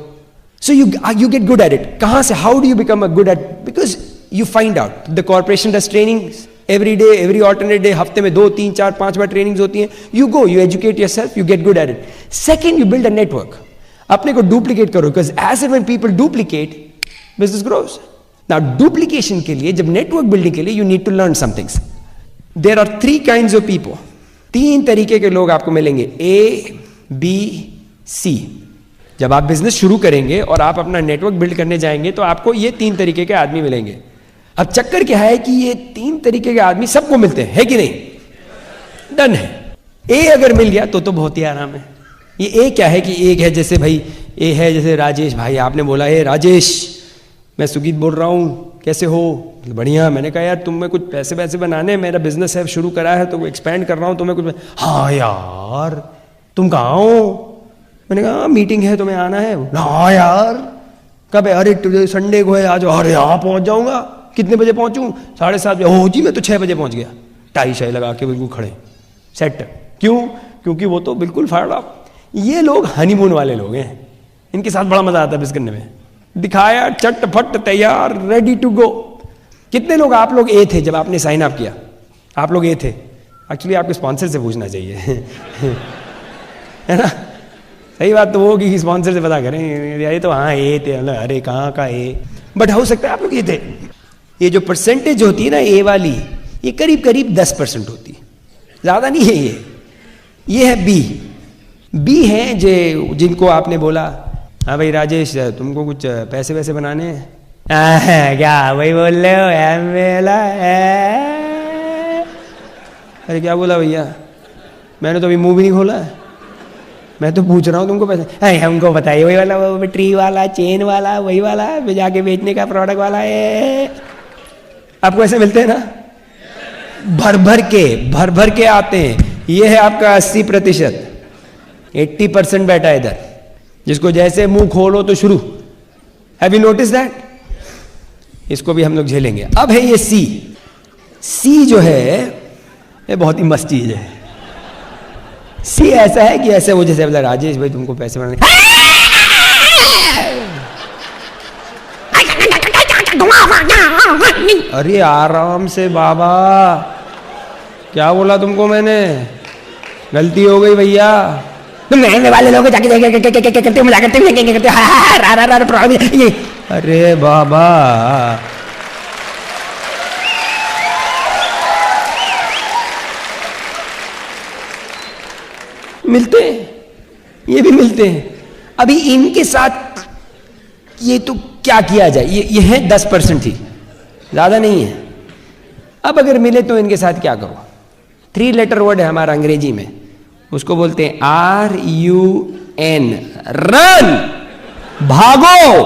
So you get good at it. कहां से? How do you become a good at? Because you find out. The corporation does training every day, every alternate day. हफ्ते में 2, 3, 4, 5 बार trainings होती हैं. You go, you educate yourself, you get good at it. Second, you build a network. अपने को duplicate करो, because as and when people duplicate, business grows. Now duplication के लिए, जब नेटवर्क बिल्डिंग के लिए, you need to learn some things. There are 3 kinds of people. 3 तरीके के लोग आपको मिलेंगे, A, B, C. जब आप बिजनेस शुरू करेंगे और आप अपना नेटवर्क बिल्ड करने जाएंगे तो आपको ये 3 तरीके के आदमी मिलेंगे. अब चक्कर क्या है कि ये 3 तरीके के आदमी सबको मिलते हैं, है कि नहीं? डन है. ए अगर मिल गया तो बहुत ही आराम है. ये ए क्या है कि एक है, जैसे भाई ए है, जैसे राजेश भाई, आपने बोला है राजेश मैं सुगीत बोल रहा हूँ, कैसे हो? बढ़िया. मैंने कहा यार तुम्हें कुछ पैसे बनाने, मेरा बिजनेस है, शुरू करा है तो एक्सपेंड कर रहा हूँ, तुम्हें कुछ. हाँ यार तुम कहाँ हो? मैंने कहा मीटिंग है, तुम्हें आना है. हाँ यार कब है? अरे संडे को है, आज. अरे यहाँ पहुँच जाऊँगा. कितने बजे पहुँचूँ? 7:30 बजे. हो जी, मैं तो 6 बजे पहुँच गया. टाई शाई लगा के बिल्कुल खड़े, सेट. क्यों? क्योंकि वो तो बिल्कुल फाड़ आप. ये लोग हनीमून वाले लोग हैं, इनके साथ बड़ा मजा आता है बिजनेस करने में. दिखाया, चट-फट तैयार, रेडी टू गो. कितने लोग आप लोग ए थे जब आपने साइन अप किया? आप लोग ए थे. एक्चुअली आपके स्पॉन्सर से पूछना चाहिए है ना. सही बात तो वो कि स्पॉन्सर से पता करें. ये तो हाँ ए थे. अरे कहाँ का ए? बट हो सकता है आप लोग ये थे. ये जो परसेंटेज होती है ना ए वाली, ये करीब करीब 10% होती है, ज्यादा नहीं है. ये है बी. बी है जिनको आपने बोला हाँ भाई राजेश तुमको कुछ पैसे वैसे बनाने हैं. क्या वही बोल रहे हो? अरे क्या बोला भैया? मैंने तो अभी मुंह भी नहीं खोला है. मैं तो पूछ रहा हूँ तुमको पैसे. हमको बताइए वही वाला, वो ट्री वाला, चेन वाला, वही वाला जाके बेचने का प्रोडक्ट वाला है. आपको ऐसे मिलते हैं ना, भर भर के आते हैं. ये है आपका 80%. 80% बैठा है इधर, जिसको जैसे मुंह खोलो तो शुरू. Have you notice that? इसको भी हम लोग झेलेंगे. अब है ये सी जो है, ये बहुत ही मस्त चीज है. सी ऐसा है कि ऐसे वो जैसे बोला राजेश भाई तुमको पैसे बनाने, अरे आराम से बाबा, क्या बोला तुमको मैंने, गलती हो गई भैया, तुम महंगे वाले लोग जाके करते हो, मजाक करते हो, अरे बाबा मिलते हैं, ये भी मिलते हैं। अभी इनके साथ ये तो क्या किया जाए, ये है 10% ही, ज्यादा नहीं है। अब अगर मिले तो इनके साथ क्या करो, 3 लेटर वर्ड है हमारा अंग्रेजी में, उसको बोलते हैं RUN, रन, भागो।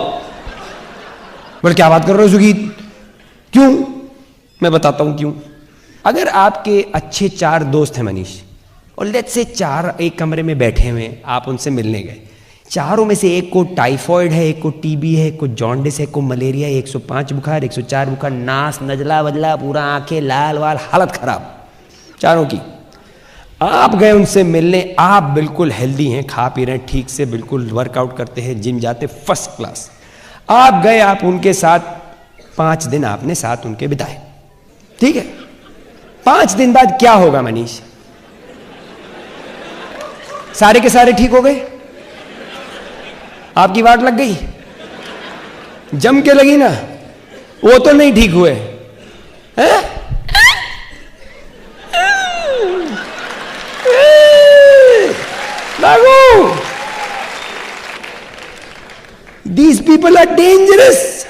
बोले क्या बात कर रहे हो सुगीत, क्यों? मैं बताता हूं क्यों। अगर आपके अच्छे 4 दोस्त हैं मनीष, और लेट्स से 4 एक कमरे में बैठे हुए, आप उनसे मिलने गए, चारों में से एक को टाइफॉइड है, एक को टीबी है, एक को जॉन्डिस है, एक को मलेरिया है, 105 बुखार, 104 बुखार, नास नजला बजला, पूरा आंखें लाल वाल, हालत खराब चारों की। आप गए उनसे मिलने, आप बिल्कुल हेल्दी हैं, खा पी रहे हैं ठीक से, बिल्कुल वर्कआउट करते हैं, जिम जाते, फर्स्ट क्लास। आप गए, आप उनके साथ 5 दिन आपने साथ उनके बिताए, ठीक है। 5 दिन बाद क्या होगा मनीष? सारे के सारे ठीक हो गए? आपकी वाट लग गई? जम के लगी ना? वो तो नहीं ठीक हुए हैं? लागू, दीज पीपल आर डेंजरस।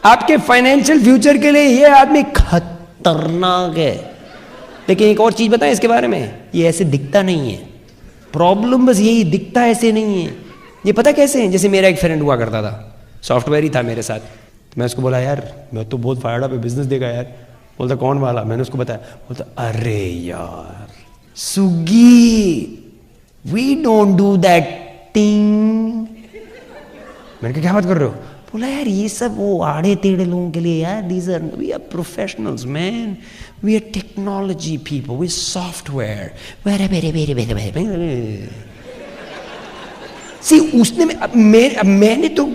आपके फाइनेंशियल फ्यूचर के लिए ये आदमी खतरनाक है। लेकिन एक और चीज बताएं इसके बारे में, ये ऐसे दिखता नहीं है। प्रॉब्लम बस यही, दिखता ऐसे नहीं है। ये पता कैसे है? जैसे मेरा एक फ्रेंड हुआ करता था, सॉफ्टवेयर ही था मेरे साथ, तो मैं उसको बोला यार मैं तो बहुत फायदा पे बिजनेस देगा यार। बोलता कौन वाला? मैंने उसको बताया। बोलता अरे यार Sugi, we don't do that thing. मैंने कहा क्या बात कर रहे हो? बोला यार ये सब वो आड़े टेढ़े लोगों के लिए यार, these are, we are professionals man, we are technology people, we software. सी उसने मैंने तो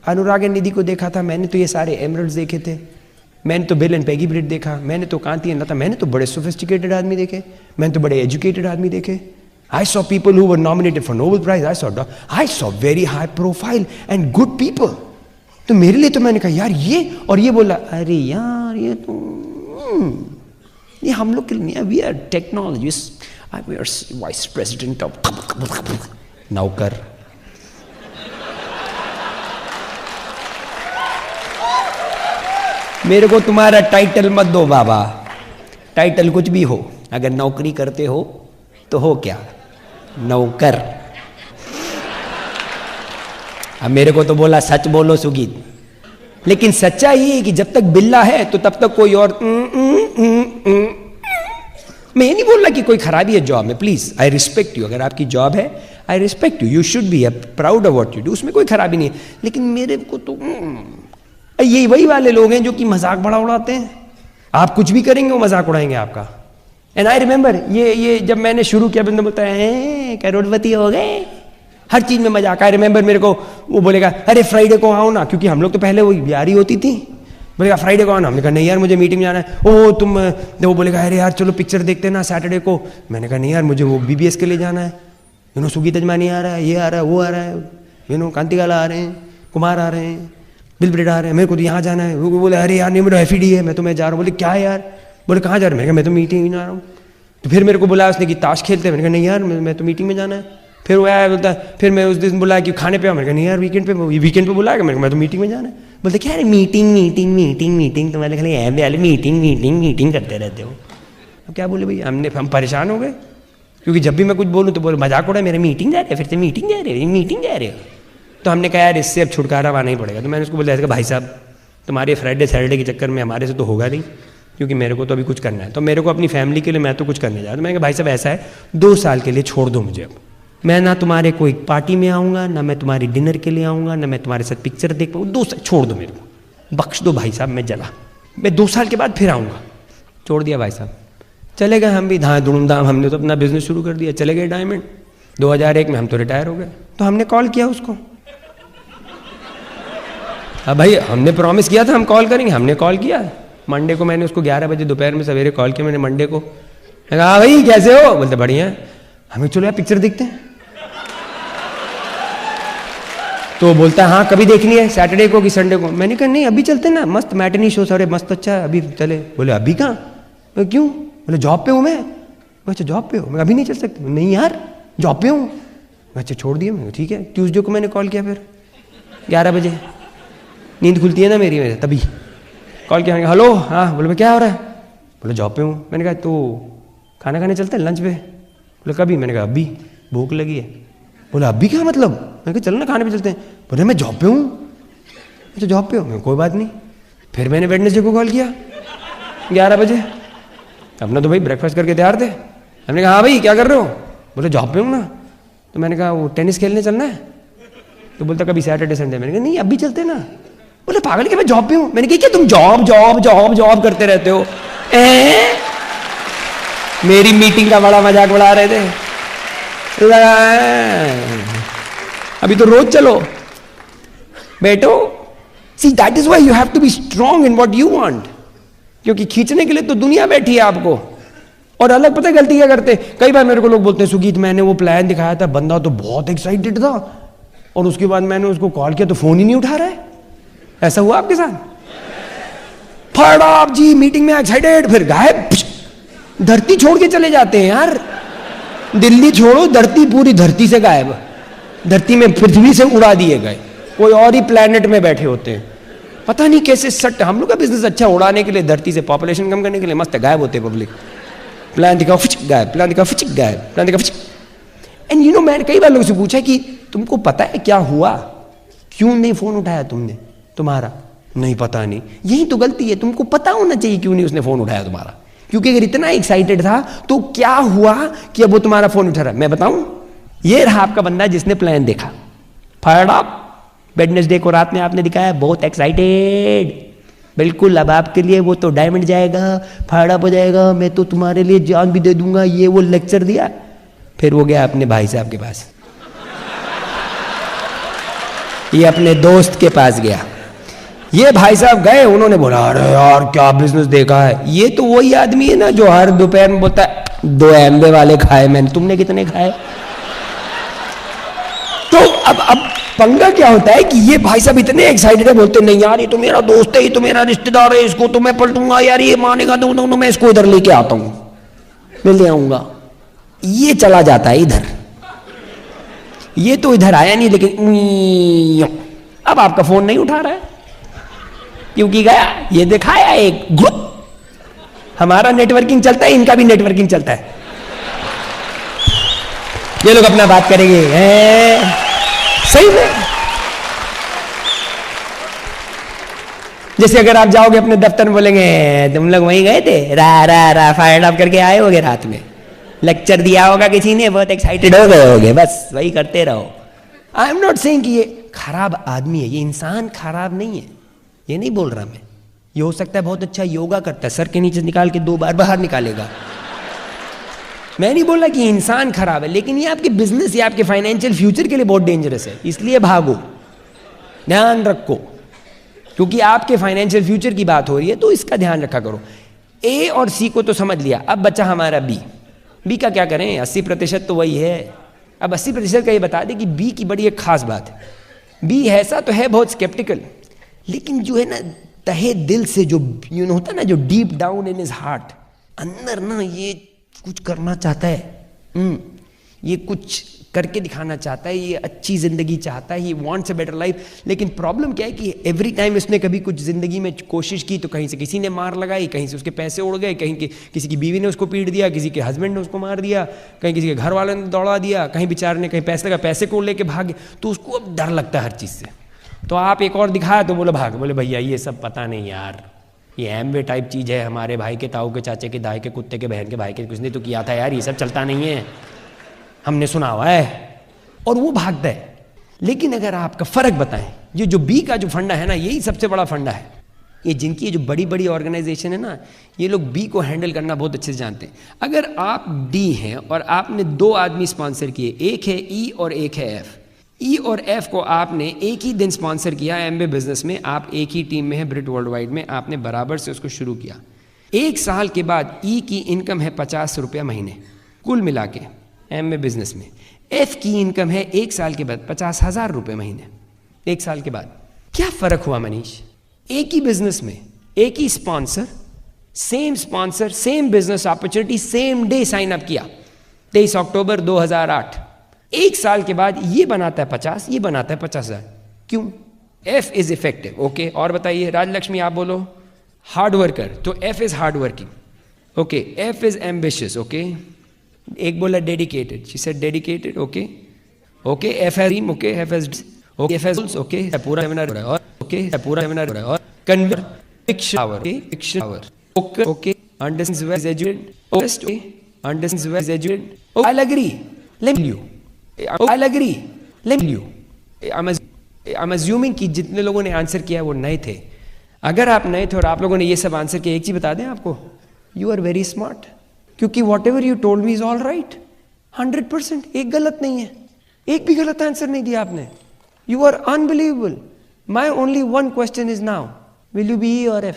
अनुराग एंड निधि को देखा था, मैंने तो ये सारे एमरल्ड्स देखे थे, मैंने तो बिल एंड पेगी ब्रेड देखा, मैंने तो कांति एंड लता, मैंने तो बड़े सोफिस्टिकेटेड आदमी देखे, मैंने तो बड़े एजुकेटेड आदमी देखे। I saw people who were nominated for Nobel Prize. I saw very high profile and good people. तो मेरे लिए तो मैंने कहा यार ये, और ये बोला अरे यार ये तो ये हम लोग के लिए, we are technologist, we are vice president of नौकर। मेरे को तुम्हारा टाइटल मत दो बाबा, टाइटल कुछ भी हो, अगर नौकरी करते हो तो हो क्या? नौकर। अब मेरे को तो बोला सच बोलो सुगीत, लेकिन सच्चा ये है कि जब तक बिल्ला है तो तब तक कोई और मैं ये नहीं बोल रहा कि कोई खराबी है जॉब में, प्लीज आई रिस्पेक्ट यू, अगर आपकी जॉब है I respect you, you should be proud of what you do, उसमें कोई खराबी नहीं है। लेकिन मेरे को तो ये वही वाले लोग हैं जो कि मजाक बड़ा उड़ाते हैं। आप कुछ भी करेंगे वो मजाक उड़ाएंगे आपका। एंड आई रिमेंबर ये जब मैंने शुरू किया, बंदा बोलता है करोड़पति हो गए, हर चीज में मजाक। आई रिमेंबर मेरे को वो बोलेगा अरे फ्राइडे को आओ ना, क्योंकि हम लोग तो पहले वो यारी होती थी, बोलेगा फ्राइडे को आओ ना। हमने कहा नहीं यार मुझे मीटिंग में जाना है। ओ तुम, वो बोलेगा अरे यार चलो पिक्चर देखते ना सैटरडे को। मैंने कहा नहीं यार मुझे वो BBS के लिए जाना है, सुगी तजमानी आ रहा है, ये आ रहा है, वो आ रहा है, कांतिकाला आ रहे हैं, कुमार आ रहे हैं, बिल ब्रेड आ रहे हैं, मेरे को तो यहाँ जाना है। वो बोले अरे यार नहीं मेरा FED है, मैं तो मैं जा रहा हूँ। बोले क्या है यार? बोले कहाँ जा रहे? मैंने कहा मैं तो मीटिंग में जा रहा हूँ। तो फिर मेरे को बुलाया उसने कि ताश खेलते हैं। मैंने कहा नहीं यार मैं तो मीटिंग में जाना है। फिर वो आया बोलता फिर मैं उस दिन बुलाया कि खाने पे आओ। मैंने कहा नहीं यार वीकेंड पे बुलाया। मैं तो मीटिंग में जाना है। बोलते क्या मीटिंग मीटिंग मीटिंग मीटिंग, तो मैंने खाली मीटिंग मीटिंग मीटिंग करते रहते हो। अब क्या बोले भाई, हम परेशान हो गए, क्योंकि जब भी मैं कुछ बोलूँ तो बोले मजाक उड़ा, मेरे मीटिंग जा रहे हैं, फिर से मीटिंग जा रहे हैं, मीटिंग जा रहे हो। तो हमने कहा यार इससे अब छुटकारा पाना ही पड़ेगा। तो मैंने उसको बोला भाई साहब तुम्हारे फ्राइडे सैटरडे के चक्कर में हमारे से तो होगा नहीं, क्योंकि मेरे को तो अभी कुछ करना है, तो मेरे को अपनी फैमिली के लिए मैं तो कुछ करने जा रहा हूँ। मैंने कहा भाई साहब ऐसा है 2 साल के लिए छोड़ दो मुझे, अब मैं ना तुम्हारे कोई पार्टी में आऊँगा, ना मैं तुम्हारी डिनर के लिए आऊँगा, ना मैं तुम्हारे साथ पिक्चर देख पाऊँ। 2 साल छोड़ दो, मेरे को बख्श दो भाई साहब, मैं 2 साल के बाद फिर आऊँगा। छोड़ दिया भाई साहब। चले गए हम भी, हाँ धूमधाम, हमने तो अपना बिजनेस शुरू कर दिया, चले गए डायमंड। 2001 में हम तो रिटायर हो गए। तो हमने कॉल किया उसको, अब भाई हमने प्रॉमिस किया था हम कॉल करेंगे, हमने कॉल किया। मंडे को मैंने उसको 11 बजे दोपहर में सवेरे कॉल किया मैंने मंडे को। मैं कहा भाई कैसे हो? बोलते बढ़िया। हमें चलो यार पिक्चर देखते हैं। तो बोलता है हाँ कभी देखनी है, सैटरडे को कि संडे को? मैंने कहा नहीं अभी चलते ना, मस्त मैटिनी शो सारे मस्त अच्छा है, अभी चले। बोले अभी कहाँ? क्यों? बोले जॉब पे हूँ मैं। अच्छा जॉब पे हो? मैं अभी नहीं चल सकती। नहीं यार जॉब पे हूँ। अच्छा छोड़ दिया। मैं ठीक है। ट्यूसडे को मैंने कॉल किया फिर 11 बजे, नींद खुलती है ना मेरी, मेरे तभी कॉल किया। हेलो हाँ। बोले क्या हो रहा है? बोले जॉब पे हूँ। मैंने कहा तो खाना खाने चलते हैं लंच पे? बोले कभी? मैंने कहा अभी भूख लगी है। बोले अभी क्या मतलब? मैंने कहा चलो ना खाने पे चलते हैं। बोले मैं जॉब पे हूँ। अच्छा जॉब पे हो? कोई बात नहीं। फिर मैंने वेडनेसडे को कॉल किया 11 बजे, अपना तो भाई ब्रेकफास्ट करके तैयार थे। हमने कहा हाँ भाई क्या कर रहे हो? बोले जॉब पे हूँ ना। तो मैंने कहा वो टेनिस खेलने चलना है? तो बोलता कभी सैटरडे संडे। मैंने कहा नहीं अभी चलते ना। बोले पागल क्या मैं जॉब पे हूँ। मैंने कहा क्या तुम जॉब जॉब जॉब जॉब करते रहते हो? मेरी मीटिंग का बड़ा मजाक उड़ा रहे थे। अभी तो रोज चलो बेटो। See that is why you have to be strong in what you want, क्योंकि खींचने के लिए तो दुनिया बैठी है आपको। और अलग पता है गलती क्या करते? कई बार मेरे को लोग बोलते हैं सुगीत मैंने वो प्लान दिखाया था, बंदा तो बहुत एक्साइटेड था और उसके बाद मैंने उसको कॉल किया तो फोन ही नहीं उठा रहा है। ऐसा हुआ आपके साथ? फटाफ जी मीटिंग में एक्साइटेड, फिर गायब, धरती छोड़ के चले जाते हैं यार। दिल्ली छोड़ो धरती, पूरी धरती से गायब। धरती में पृथ्वी से उड़ा दिए गए, कोई और ही प्लेनेट में बैठे होते हैं। पता नहीं कैसे सट। हम लोग का बिजनेस अच्छा उड़ाने के लिए, धरती से पॉपुलेशन कम करने के लिए मस्त गायब होते पब्लिक। प्लान दिखाओ फिच गायब, प्लान दिखाओ फिच गायब, प्लान दिखाओ फिच। एंड यू नो मैंने कई बार लोगों से पूछा कि तुमको पता है क्या हुआ, क्यों नहीं फोन उठाया तुमने? तुम्हारा नहीं पता नहीं। यही तो गलती है, तुमको पता होना चाहिए क्यों नहीं उसने फोन उठाया तुम्हारा। क्योंकि अगर इतना एक्साइटेड था तो क्या हुआ कि अब वो तुम्हारा फोन उठा रहा है? मैं बताऊं, ये रहा आपका बंदा जिसने प्लान देखा, फायर्ड अप। वेडनेसडे को रात में आपने दिखाया बहुत एक्साइटेड, बिल्कुल अब आपके लिए वो तो डायमंड जाएगा, फायर्ड अप हो जाएगा, मैं तो तुम्हारे लिए जान भी दे दूंगा, ये वो लेक्चर दिया। फिर वो गया अपने भाई साहब के पास, ये अपने दोस्त के पास गया। ये भाई साहब गए, उन्होंने बोला अरे यार क्या बिजनेस देखा है। ये तो वही आदमी है ना जो हर दोपहर में बोलता है 2 एमवे वाले खाए मैंने, तुमने कितने खाए? तो अब पंगा क्या होता है कि ये भाई साहब इतने एक्साइटेड है, बोलते नहीं यार ये तो मेरा दोस्त है, ये तो मेरा रिश्तेदार है, इसको तो मैं पलटूंगा यार, ये मानेगा तो मैं इसको इधर लेके आता हूं, मैं ले आऊंगा। ये चला जाता है इधर, ये तो इधर आया नहीं, लेकिन अब आपका फोन नहीं उठा रहा है क्योंकि गया ये दिखाया एक ग्रुप। हमारा नेटवर्किंग चलता है, इनका भी नेटवर्किंग चलता है। ये लोग अपना बात करेंगे सही में। जैसे अगर आप जाओगे अपने दफ्तर में, बोलेंगे तुम लोग वहीं गए थे, रा फायर अप करके आए होगे, रात में लेक्चर दिया होगा किसी ने, बहुत एक्साइटेड हो गए होगे, बस वही करते रहो। आई एम नॉट सेइंग कि ये खराब आदमी है, ये इंसान खराब नहीं है, ये नहीं बोल रहा मैं। ये हो सकता है बहुत अच्छा योगा करता है, सर के नीचे निकाल के 2 बार बाहर निकालेगा। मैं नहीं बोल रहा कि इंसान खराब है, लेकिन ये आपके बिजनेस या आपके फाइनेंशियल फ्यूचर के लिए बहुत डेंजरस है, इसलिए भागो, ध्यान रखो, क्योंकि आपके फाइनेंशियल फ्यूचर की बात हो रही है, तो इसका ध्यान रखा करो। ए और सी को तो समझ लिया, अब बचा हमारा बी। बी का क्या करें? 80% तो वही है। अब 80% का ये बता दें कि बी की बड़ी एक खास बात है। बी ऐसा तो है बहुत स्केप्टिकल, लेकिन जो है ना तहे दिल से, जो यू नो होता है ना, जो deep down in his heart, अंदर ना ये कुछ करना चाहता है, ये कुछ करके दिखाना चाहता है, ये अच्छी जिंदगी चाहता है, he wants a better life. लेकिन प्रॉब्लम क्या है कि एवरी टाइम इसने कभी कुछ जिंदगी में कोशिश की तो कहीं से किसी ने मार लगाई, कहीं से उसके पैसे उड़ गए, कहीं के किसी की बीवी ने उसको पीट दिया, किसी के हस्बैंड ने उसको मार दिया, कहीं किसी के घर वाले ने दौड़ा दिया, कहीं बेचारे ने कहीं पैसे लगा, पैसे को लेके भाग, तो उसको अब डर लगता है हर चीज़ से। तो आप एक और दिखाया तो बोले भाग, बोले भैया ये सब पता नहीं यार, ये एमवे टाइप चीज़ है, हमारे भाई के ताऊ के चाचे के दाई के कुत्ते के बहन के भाई के कुछ ने तो किया था यार, ये सब चलता नहीं है, हमने सुना हुआ है, और वो भागता है। लेकिन अगर आपका फर्क बताएं, ये जो बी का जो फंडा है ना, यही सबसे बड़ा फंडा है। ये जिनकी जो बड़ी बड़ी ऑर्गेनाइजेशन है ना, ये लोग बी को हैंडल करना बहुत अच्छे से जानते हैं। अगर आप डी हैं और आपने 2 आदमी स्पॉन्सर किए, एक है ई और एक है एफ, ई और एफ को आपने एक ही दिन स्पॉन्सर किया एमबे बिजनेस में, आप एक ही टीम में है ब्रिट वर्ल्ड वाइड में, आपने बराबर से उसको शुरू किया। 1 साल के बाद ई की इनकम है 50 रुपया महीने कुल मिला के एमबे बिजनेस में, एफ की इनकम है 1 साल के बाद 50,000 रुपये महीने। 1 साल के बाद क्या फर्क हुआ मनीष? एक ही बिजनेस में एक ही sponsor, same business opportunity, same day sign up किया, 23 अक्टूबर 2008। 1 साल के बाद ये बनाता है 50, ये बनाता है 50,000। क्यों? F is effective. ओके, और बताइए राजलक्ष्मी, आप बोलो। हार्ड वर्कर, तो F is hard working. Okay, F is ambitious. Okay, एक बोला dedicated, she said dedicated. Okay okay, F has dream. Okay, F has okay, F has okay, पूरा seminar हो रहा है, और ओके पूरा सेमिनार हो रहा है, और conviction power, okay fiction power, okay okay, understands well is educated, okay understands well is educated. I agree, let you, I agree, let you. I am assuming कि जितने लोगों ने आंसर किया वो नए थे। अगर आप नए थे और आप लोगों ने ये सब आंसर किया, एक चीज बता दें आपको, यू आर वेरी स्मार्ट, क्योंकि what ever you told me is all right. 100%, एक गलत नहीं है, एक भी गलत आंसर नहीं दिया आपने। You are unbelievable. My only one question is now, will you be E और एफ?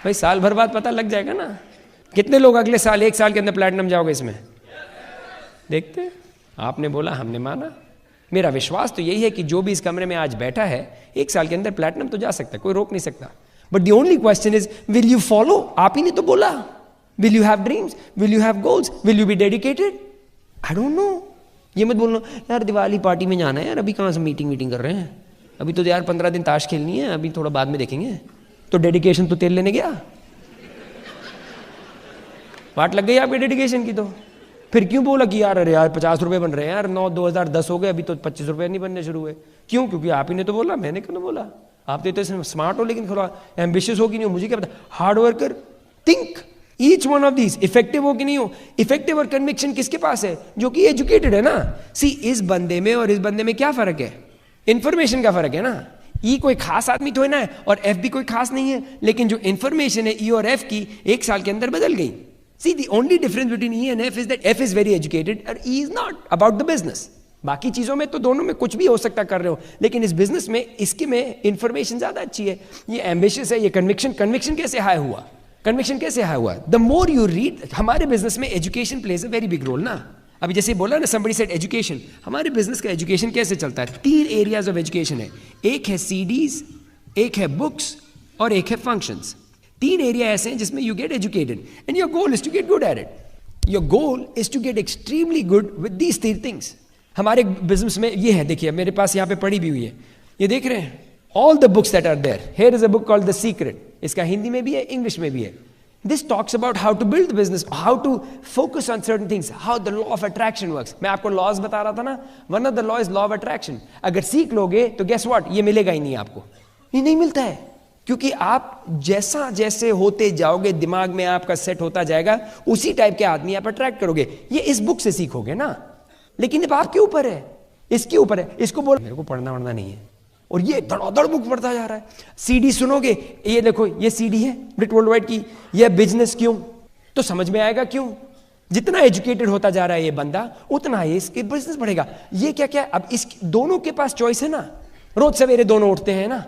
भाई साल भर बाद पता लग जाएगा ना। कितने लोग अगले साल 1 साल के अंदर प्लैटिनम जाओगे इसमें? देखते हैं। आपने बोला, हमने माना। मेरा विश्वास तो यही है कि जो भी इस कमरे में आज बैठा है 1 साल के अंदर प्लैटिनम तो जा सकता है, कोई रोक नहीं सकता। But the only question is, will you follow? आप ही ने तो बोला, will you have dreams, will you have goals, will you be dedicated? I don't know. ये मत बोलना यार दिवाली पार्टी में जाना है यार, अभी कहाँ से मीटिंग कर रहे हैं, अभी तो यार 15 दिन ताश खेलनी है, अभी थोड़ा बाद में देखेंगे। तो डेडिकेशन तो तेल लेने गया, वाट लग गई आपके डेडिकेशन की। तो फिर क्यों बोला कि यार अरे यार 50 रुपये बन रहे हैं यार, 2010 हो गए, अभी तो 25 रुपये नहीं बनने शुरू हुए? क्यों? क्योंकि आप ही ने तो बोला, मैंने क्यों बोला? आप तो इतने स्मार्ट हो, लेकिन थोड़ा एम्बिशियस हो कि नहीं हो मुझे क्या पता। Hard worker, think each one of these. Effective हो कि नहीं हो? इफेक्टिव और कन्विक्शन किसके पास है? जो कि एजुकेटेड है ना। सी, इस बंदे में और इस बंदे में क्या फर्क है? इंफॉर्मेशन का फर्क है ना। ई कोई खास आदमी तो है ना, और एफ भी कोई खास नहीं है, लेकिन जो इंफॉर्मेशन है ई और एफ की 1 साल के अंदर बदल गई। See, the only difference between E and F is that F is very educated and E is not about the business. बाकी चीजों में तो दोनों में कुछ भी हो सकता कर रहे हो, लेकिन इस बिजनेस में इसके में इंफॉर्मेशन ज्यादा अच्छी है। ये एम्बिशियस है, ये कन्विक्शन कैसे हाई हुआ? कन्विक्शन कैसे हाई हुआ? The more you read. हमारे बिजनेस में education plays a very big role ना। अभी जैसे बोला ना, somebody said एजुकेशन। हमारे बिजनेस का एजुकेशन कैसे चलता है? 3 एरियाज ऑफ एजुकेशन है। एक है सीडीज, एक है बुक्स, और एक है फंक्शंस। 3 एरिया ऐसे हैं जिसमें you get educated and your goal is to get good at it. Your goal is to get extremely good with these 3 things. हमारे बिजनेस में ये है, देखिए मेरे पास यहाँ पे पड़ी भी हुई है, ये देख रहे हैं, all the books that are there. Here is a book called the secret. इसका हिंदी में भी है, इंग्लिश में भी है। This talks about how to build business, how to focus on certain things, how the law of attraction works. मैं आपको laws बता रहा था ना, one of the law is law of attraction. अगर सीख लोगे तो गेस व्हाट, ये मिलेगा ही नहीं आपको, ये नहीं मिलता है। क्योंकि आप जैसा जैसे होते जाओगे, दिमाग में आपका सेट होता जाएगा, उसी टाइप के आदमी आप अट्रैक्ट करोगे। ये इस बुक से सीखोगे ना, लेकिन अब आपके ऊपर है, इसके ऊपर है। इसको बोल, मेरे को पढ़ना वढ़ना नहीं है, और ये धड़ाधड़ बुक पढ़ता जा रहा है। सीडी सुनोगे, ये देखो ये सीडी है ब्रिट वर्ल्ड वाइड की, ये बिजनेस क्यों, तो समझ में आएगा क्यों। जितना एजुकेटेड होता जा रहा है ये बंदा, उतना ही इसके बिजनेस बढ़ेगा। ये क्या क्या, अब इस दोनों के पास चॉइस है ना। रोज सवेरे दोनों उठते हैं ना,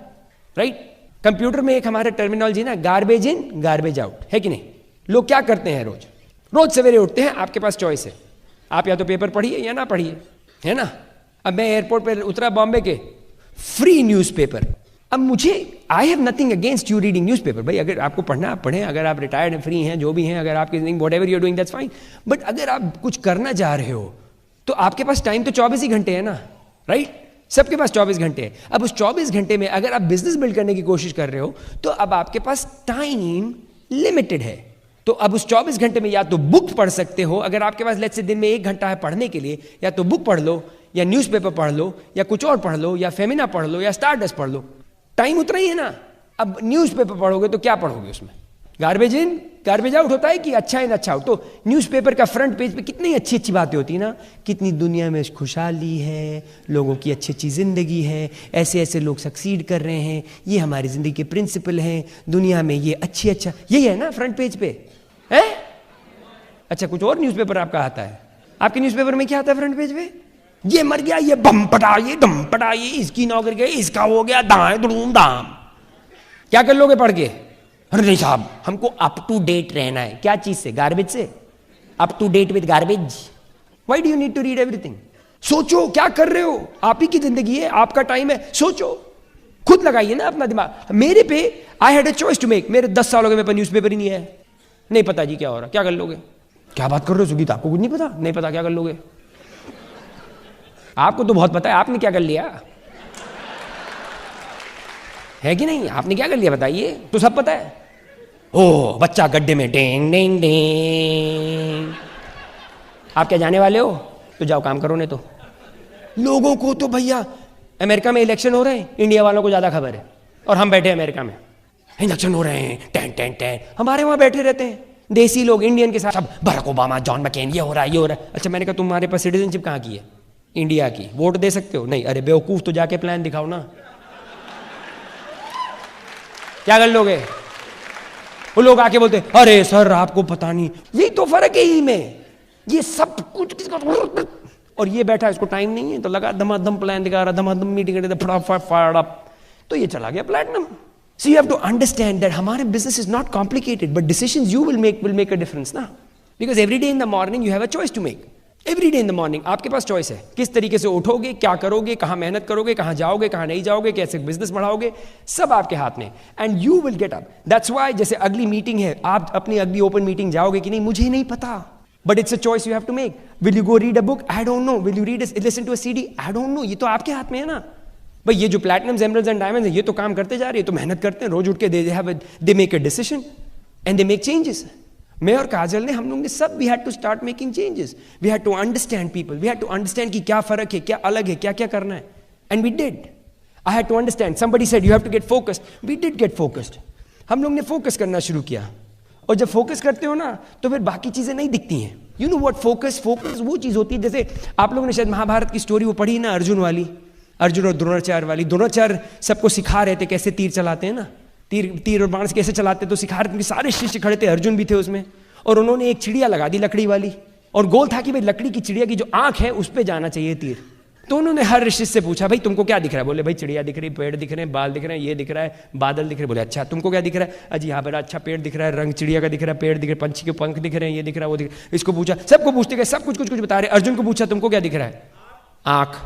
राइट। कंप्यूटर में एक हमारे टर्मिनोलॉजी ना, गार्बेज इन गार्बेज आउट, है कि नहीं? लोग क्या करते हैं, रोज सवेरे उठते हैं, आपके पास चॉइस है, आप या तो पेपर पढ़िए या ना पढ़िए, है ना। अब मैं एयरपोर्ट पर उतरा बॉम्बे के, फ्री न्यूज़पेपर। अब मुझे, I have nothing against you reading newspaper. भाई अगर आपको पढ़ना आप पढ़ें, अगर आप रिटायर्ड हैं, फ्री हैं, जो भी हैं, अगर आपकी whatever you are doing that's fine. But अगर आप कुछ करना चाह रहे हो तो आपके पास टाइम तो 24 ही घंटे है ना, राइट। सबके पास 24 घंटे है। अब उस 24 घंटे में अगर आप बिजनेस बिल्ड करने की कोशिश कर रहे हो, तो अब आपके पास टाइम लिमिटेड है। तो अब उस 24 घंटे में या तो बुक पढ़ सकते हो, अगर आपके पास लेट्स से दिन में 1 घंटा है पढ़ने के लिए, या तो बुक पढ़ लो, या न्यूज़पेपर पढ़ लो, या कुछ और पढ़ लो, या फेमिना पढ़ लो, या स्टारडस्ट पढ़ लो। टाइम उतना ही है ना। अब न्यूज़पेपर पढ़ोगे तो क्या पढ़ोगे उसमें? गार्बेज इन गार्बेज आउट होता है कि अच्छा इन अच्छा आउट। तो न्यूज़पेपर का फ्रंट पेज पे कितनी अच्छी अच्छी बातें होती है ना, कितनी दुनिया में खुशहाली है, लोगों की अच्छी अच्छी जिंदगी है, ऐसे ऐसे लोग सक्सीड कर रहे हैं, ये हमारी जिंदगी के प्रिंसिपल हैं, दुनिया में ये अच्छा यही है ना फ्रंट पेज पे है। अच्छा कुछ और न्यूज़पेपर आपका आता है? आपके न्यूज़पेपर में क्या आता है फ्रंट पेज पे? ये मर गया, ये बम पटा, ये दम पटा, ये इसकी नौकरी गई, इसका हो गया दाएं धूम धाम। क्या कर लोगे पढ़ के? अरे नहीं साहब, हमको अप टू डेट रहना है। क्या चीज से? गार्बेज से। Up to date with garbage. Why do you need to read everything? सोचो क्या कर रहे हो, आप ही की जिंदगी है, आपका टाइम है, सोचो, खुद लगाइए ना अपना दिमाग। मेरे पे I had a choice to make. मेरे 10 साल हो गए, मेरे पास न्यूज़पेपर ही नहीं है, नहीं पता जी क्या हो रहा, क्या कर लोगे? क्या बात कर रहे हो सुगीत, आपको कुछ नहीं पता? नहीं पता, क्या कर लोगे? आपको तो बहुत पता है, आपने क्या कर लिया है कि नहीं? आपने क्या कर लिया बताइए? तो सब पता है। ओ बच्चा गड्ढे में, डेंग डेंग डेंग। आप क्या जाने वाले हो? तो जाओ काम करो। नहीं तो लोगों को तो भैया अमेरिका में इलेक्शन हो रहे हैं, इंडिया वालों को ज्यादा खबर है, और हम बैठे अमेरिका में, इलेक्शन हो रहे हैं, टेन टेन टेन, हमारे वहां बैठे रहते हैं देसी लोग इंडियन के साथ, सब बराक ओबामा, जॉन मैकेन, ये हो रहा है, ये हो रहा है। अच्छा मैंने कहा तुम्हारे पास सिटीजनशिप कहाँ की है? इंडिया की। वोट दे सकते हो? नहीं। अरे बेवकूफ, तो जाके प्लान दिखाओ ना, क्या कर लोगे? वो लोग आके बोलते अरे सर आपको पता नहीं, यही तो फर्क है ही में, ये सब कुछ किसका, और ये बैठा इसको टाइम नहीं है, तो लगा धमाधम प्लान दिखा रहा, धमाधम मीटिंग, फटाफट फायर अप, तो ये चला गया platinum. So you have to understand that हमारे business is not complicated, but decisions you will make a difference ना, because every day in the morning you have a choice to make. Every day in the morning आपके पास choice है, किस तरीके से उठोगे, क्या करोगे, कहाँ मेहनत करोगे, कहाँ जाओगे, कहाँ नहीं जाओगे, कैसे बिजनेस बढ़ाओगे, सब आपके हाथ में, and you will get up. That's why जैसे अगली मीटिंग है, आप अपनी अगली ओपन मीटिंग जाओगे कि नहीं मुझे नहीं पता, but it's a choice you have to make. Will you go read a book? I don't know. Will you listen to a CD? I don't know. ये तो आपके हाथ में है ना भाई। ये जो प्लैटिनम्स, एमरल्ड्स एंड डायमंड्स है, ये तो काम करते जा रही है, तो मेहनत करते हैं, रोज उठ के they make a decision and they make changes. मैं और काजल ने, हम लोग ने सब, we had to start making changes, we had to understand people, we had to understand कि क्या फर्क है, क्या अलग है, क्या क्या करना है, and we did. I had to understand. Somebody said you have to get focused, we did get focused. हम लोग ने फोकस करना शुरू किया, और जब फोकस करते हो ना तो फिर बाकी चीजें नहीं दिखती हैं। यू नो व्हाट फोकस वो चीज होती है, जैसे आप लोगों ने शायद महाभारत की स्टोरी वो पढ़ी ना, अर्जुन वाली, अर्जुन और द्रोणाचार्य वाली। द्रोणाचार्य सबको सिखा रहे थे कैसे तीर चलाते हैं ना, तीर और बाण से कैसे चलाते, तो सिखा रहे थे, सारे शिष्य खड़े थे, अर्जुन भी थे उसमें, और उन्होंने एक चिड़िया लगा दी लकड़ी वाली, और गोल था कि भाई लकड़ी की चिड़िया की जो आंख है उस पर जाना चाहिए तीर। तो उन्होंने हर ऋषि से पूछा भाई तुमको क्या दिख रहा है? बोले भाई चिड़िया दिख रही, पेड़ दिख रहे हैं, बाल दिख रहे हैं, ये दिख रहा है, बादल दिख रहे हैं। बोले अच्छा तुमको क्या दिख रहा है? अजी हाँ बड़ा अच्छा पेड़ दिख रहा है, रंग चिड़िया का दिख रहा है, पेड़ दिख रहा है, पंछी के पंख दिख रहे हैं, ये दिख रहा है, वो दिख रहा है। इसको पूछा, सबको पूछते गए, सब कुछ कुछ कुछ बता रहे। अर्जुन को पूछा तुमको क्या दिख रहा है? आंख।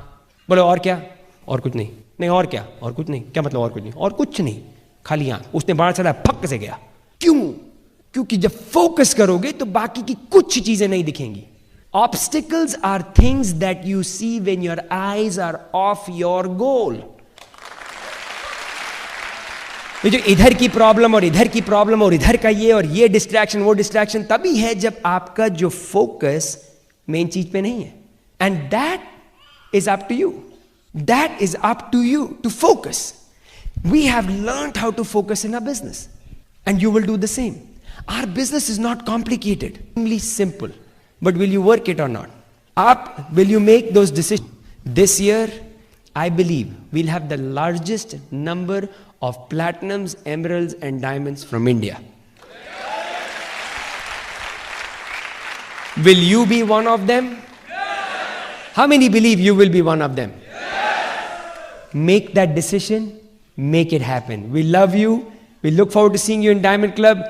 बोले और क्या? और कुछ नहीं। नहीं और क्या? और कुछ नहीं। क्या मतलब और कुछ नहीं? और कुछ नहीं, खाली आंख। उसने बाण चलाया, फक से गया। क्यों? क्योंकि जब फोकस करोगे तो बाकी की कुछ चीजें नहीं दिखेंगी। Obstacles are things that you see when your eyes are off your goal. ये जो इधर की प्रॉब्लम और इधर की प्रॉब्लम और इधर का ये और ये डिस्ट्रैक्शन वो डिस्ट्रैक्शन तभी है जब आपका जो फोकस मेन चीज पे नहीं है। And that is up to you, that is up to you to focus. We have learned how to focus in our business, and you will do the same. Our business is not complicated, only simple. But will you work it or not? Will you make those decisions? This year, I believe we'll have the largest number of platinums, emeralds, and diamonds from India. Will you be one of them? How many believe you will be one of them? Make that decision. Make it happen. We love you. We look forward to seeing you in Diamond Club.